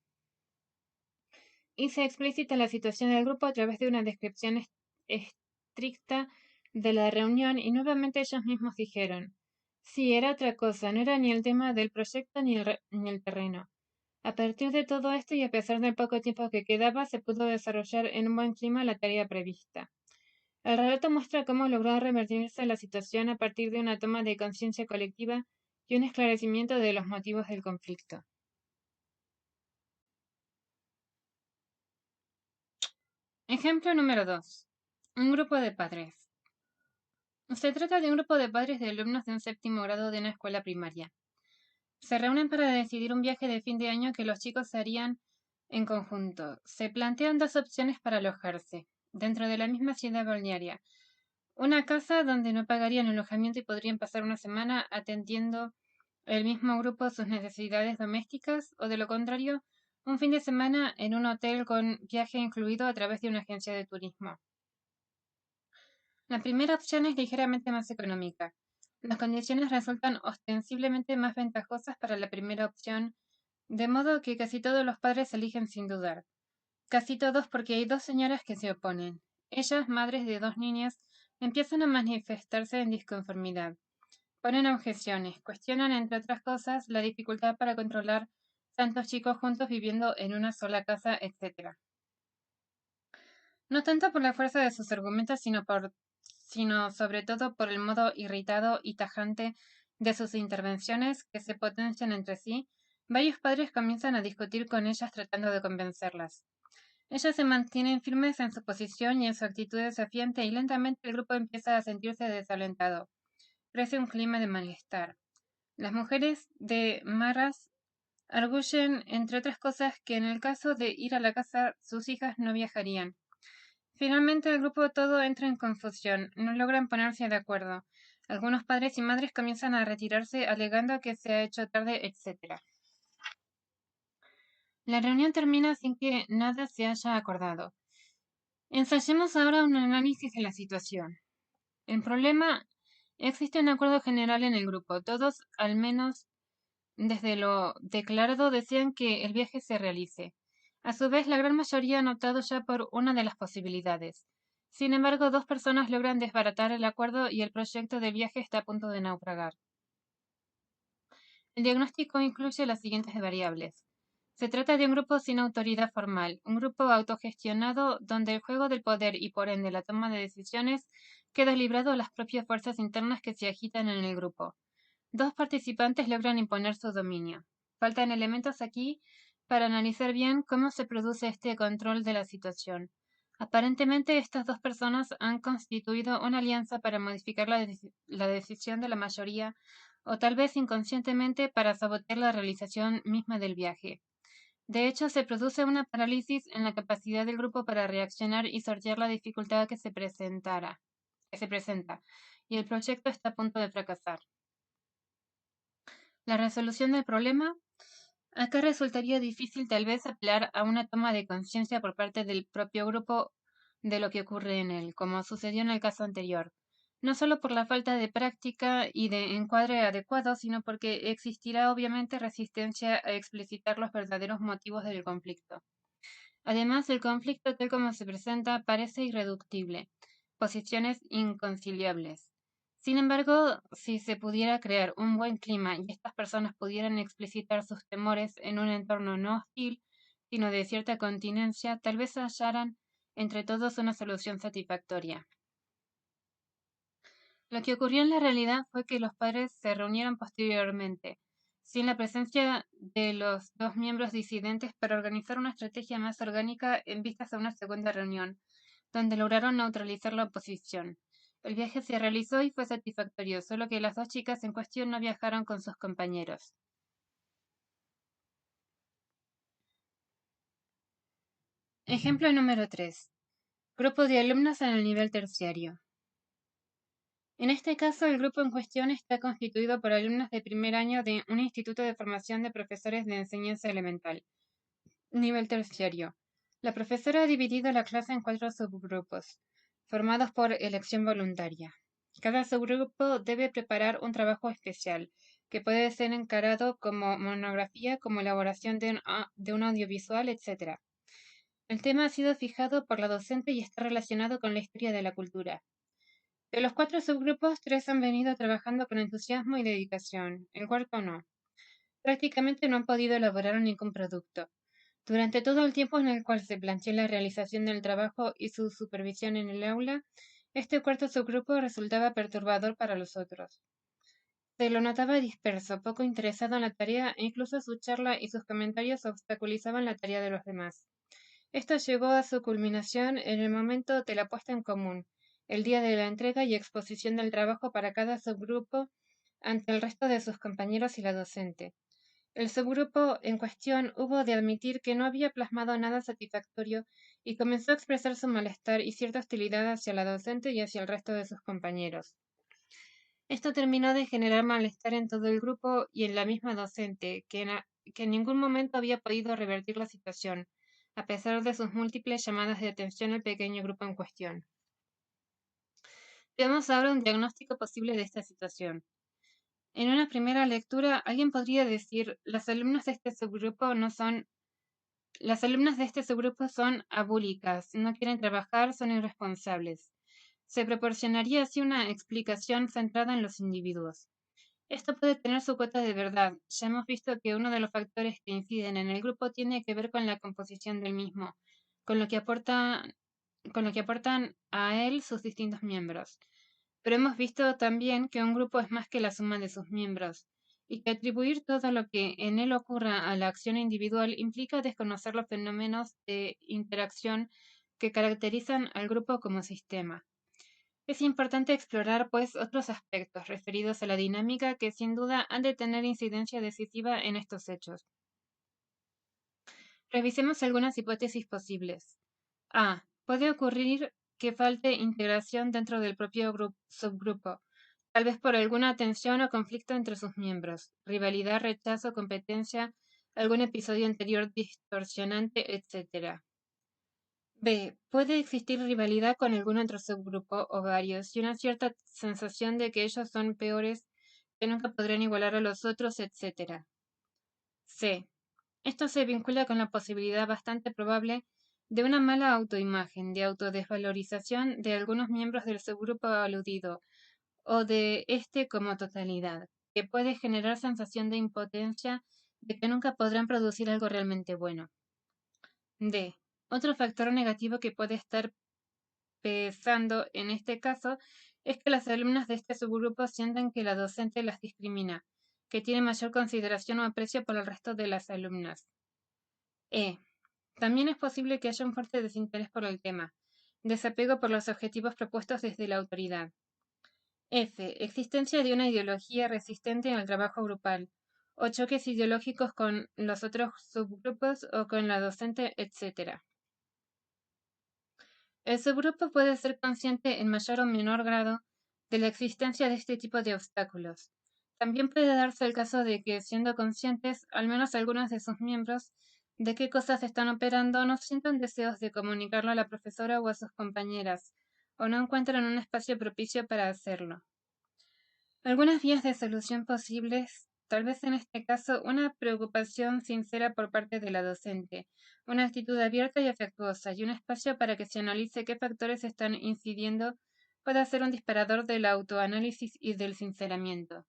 A: Hice explícita la situación del grupo a través de una descripción estricta de la reunión y nuevamente ellos mismos dijeron, sí, era otra cosa, no era ni el tema del proyecto ni el terreno. A partir de todo esto y a pesar del poco tiempo que quedaba, se pudo desarrollar en un buen clima la tarea prevista. El relato muestra cómo logró revertirse la situación a partir de una toma de conciencia colectiva y un esclarecimiento de los motivos del conflicto. Ejemplo número 2. Un grupo de padres. Se trata de un grupo de padres de alumnos de un séptimo grado de una escuela primaria. Se reúnen para decidir un viaje de fin de año que los chicos harían en conjunto. Se plantean dos opciones para alojarse, dentro de la misma ciudad balnearia. Una casa donde no pagarían alojamiento y podrían pasar una semana atendiendo el mismo grupo sus necesidades domésticas, o de lo contrario, un fin de semana en un hotel con viaje incluido a través de una agencia de turismo. La primera opción es ligeramente más económica. Las condiciones resultan ostensiblemente más ventajosas para la primera opción, de modo que casi todos los padres eligen sin dudar. Casi todos porque hay dos señoras que se oponen. Ellas, madres de dos niñas, empiezan a manifestarse en disconformidad. Ponen objeciones, cuestionan, entre otras cosas, la dificultad para controlar tantos chicos juntos viviendo en una sola casa, etc. No tanto por la fuerza de sus argumentos, sino sobre todo por el modo irritado y tajante de sus intervenciones que se potencian entre sí, varios padres comienzan a discutir con ellas tratando de convencerlas. Ellas se mantienen firmes en su posición y en su actitud desafiante y lentamente el grupo empieza a sentirse desalentado. Crece un clima de malestar. Las mujeres de Marras arguyen, entre otras cosas, que en el caso de ir a la casa sus hijas no viajarían. Finalmente el grupo todo entra en confusión, no logran ponerse de acuerdo. Algunos padres y madres comienzan a retirarse alegando que se ha hecho tarde, etc. La reunión termina sin que nada se haya acordado. Ensayemos ahora un análisis de la situación. El problema: existe un acuerdo general en el grupo. Todos, al menos desde lo declarado, desean que el viaje se realice. A su vez, la gran mayoría ha optado ya por una de las posibilidades. Sin embargo, dos personas logran desbaratar el acuerdo y el proyecto de viaje está a punto de naufragar. El diagnóstico incluye las siguientes variables. Se trata de un grupo sin autoridad formal, un grupo autogestionado donde el juego del poder y por ende la toma de decisiones queda librado a las propias fuerzas internas que se agitan en el grupo. Dos participantes logran imponer su dominio. Faltan elementos aquí para analizar bien cómo se produce este control de la situación. Aparentemente, estas dos personas han constituido una alianza para modificar la decisión de la mayoría o tal vez inconscientemente para sabotear la realización misma del viaje. De hecho, se produce una parálisis en la capacidad del grupo para reaccionar y sortear la dificultad que se presenta, y el proyecto está a punto de fracasar. La resolución del problema. Acá resultaría difícil tal vez apelar a una toma de conciencia por parte del propio grupo de lo que ocurre en él, como sucedió en el caso anterior, no solo por la falta de práctica y de encuadre adecuado, sino porque existirá obviamente resistencia a explicitar los verdaderos motivos del conflicto. Además, el conflicto tal como se presenta parece irreductible, posiciones inconciliables. Sin embargo, si se pudiera crear un buen clima y estas personas pudieran explicitar sus temores en un entorno no hostil, sino de cierta continencia, tal vez hallaran entre todos una solución satisfactoria. Lo que ocurrió en la realidad fue que los padres se reunieron posteriormente, sin la presencia de los dos miembros disidentes, para organizar una estrategia más orgánica en vistas a una segunda reunión, donde lograron neutralizar la oposición. El viaje se realizó y fue satisfactorio, solo que las dos chicas en cuestión no viajaron con sus compañeros. Ejemplo número 3. Grupo de alumnos en el nivel terciario. En este caso, el grupo en cuestión está constituido por alumnos de primer año de un instituto de formación de profesores de enseñanza elemental, nivel terciario. La profesora ha dividido la clase en 4 subgrupos, formados por elección voluntaria. Cada subgrupo debe preparar un trabajo especial, que puede ser encarado como monografía, como elaboración de un audiovisual, etc. El tema ha sido fijado por la docente y está relacionado con la historia de la cultura. De los 4 subgrupos, 3 han venido trabajando con entusiasmo y dedicación, el cuarto no. Prácticamente no han podido elaborar ningún producto. Durante todo el tiempo en el cual se planteó la realización del trabajo y su supervisión en el aula, este cuarto subgrupo resultaba perturbador para los otros. Se lo notaba disperso, poco interesado en la tarea e incluso su charla y sus comentarios obstaculizaban la tarea de los demás. Esto llegó a su culminación en el momento de la puesta en común, el día de la entrega y exposición del trabajo para cada subgrupo ante el resto de sus compañeros y la docente. El subgrupo en cuestión hubo de admitir que no había plasmado nada satisfactorio y comenzó a expresar su malestar y cierta hostilidad hacia la docente y hacia el resto de sus compañeros. Esto terminó de generar malestar en todo el grupo y en la misma docente, que en ningún momento había podido revertir la situación, a pesar de sus múltiples llamadas de atención al pequeño grupo en cuestión. Veamos ahora un diagnóstico posible de esta situación. En una primera lectura, alguien podría decir, las alumnas de este subgrupo son abúlicas, no quieren trabajar, son irresponsables. Se proporcionaría así una explicación centrada en los individuos. Esto puede tener su cuota de verdad. Ya hemos visto que uno de los factores que inciden en el grupo tiene que ver con la composición del mismo, con lo que aportan a él sus distintos miembros. Pero hemos visto también que un grupo es más que la suma de sus miembros, y que atribuir todo lo que en él ocurra a la acción individual implica desconocer los fenómenos de interacción que caracterizan al grupo como sistema. Es importante explorar, pues, otros aspectos referidos a la dinámica que sin duda han de tener incidencia decisiva en estos hechos. Revisemos algunas hipótesis posibles. A. Puede ocurrir que falte integración dentro del propio subgrupo, tal vez por alguna tensión o conflicto entre sus miembros, rivalidad, rechazo, competencia, algún episodio anterior distorsionante, etc. B. Puede existir rivalidad con algún otro subgrupo o varios y una cierta sensación de que ellos son peores, que nunca podrán igualar a los otros, etc. C. Esto se vincula con la posibilidad bastante probable de una mala autoimagen, de autodesvalorización de algunos miembros del subgrupo aludido, o de este como totalidad, que puede generar sensación de impotencia de que nunca podrán producir algo realmente bueno. D. Otro factor negativo que puede estar pesando en este caso es que las alumnas de este subgrupo sienten que la docente las discrimina, que tiene mayor consideración o aprecio por el resto de las alumnas. E. También es posible que haya un fuerte desinterés por el tema, desapego por los objetivos propuestos desde la autoridad. F. Existencia de una ideología resistente al trabajo grupal, o choques ideológicos con los otros subgrupos o con la docente, etc. El subgrupo puede ser consciente en mayor o menor grado de la existencia de este tipo de obstáculos. También puede darse el caso de que, siendo conscientes, al menos algunos de sus miembros, de qué cosas están operando, no sientan deseos de comunicarlo a la profesora o a sus compañeras, o no encuentran un espacio propicio para hacerlo. Algunas vías de solución posibles, tal vez en este caso una preocupación sincera por parte de la docente, una actitud abierta y afectuosa y un espacio para que se analice qué factores están incidiendo, puede ser un disparador del autoanálisis y del sinceramiento.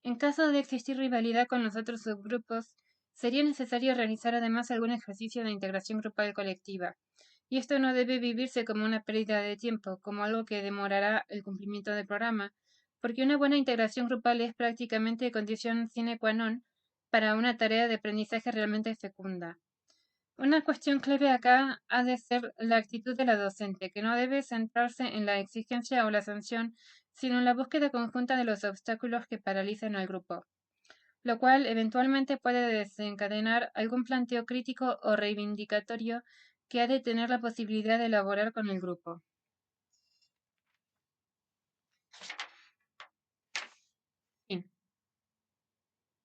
A: En caso de existir rivalidad con los otros subgrupos, sería necesario realizar además algún ejercicio de integración grupal colectiva, y esto no debe vivirse como una pérdida de tiempo, como algo que demorará el cumplimiento del programa, porque una buena integración grupal es prácticamente condición sine qua non para una tarea de aprendizaje realmente fecunda. Una cuestión clave acá ha de ser la actitud de la docente, que no debe centrarse en la exigencia o la sanción, sino en la búsqueda conjunta de los obstáculos que paralizan al grupo, lo cual eventualmente puede desencadenar algún planteo crítico o reivindicatorio que ha de tener la posibilidad de elaborar con el grupo.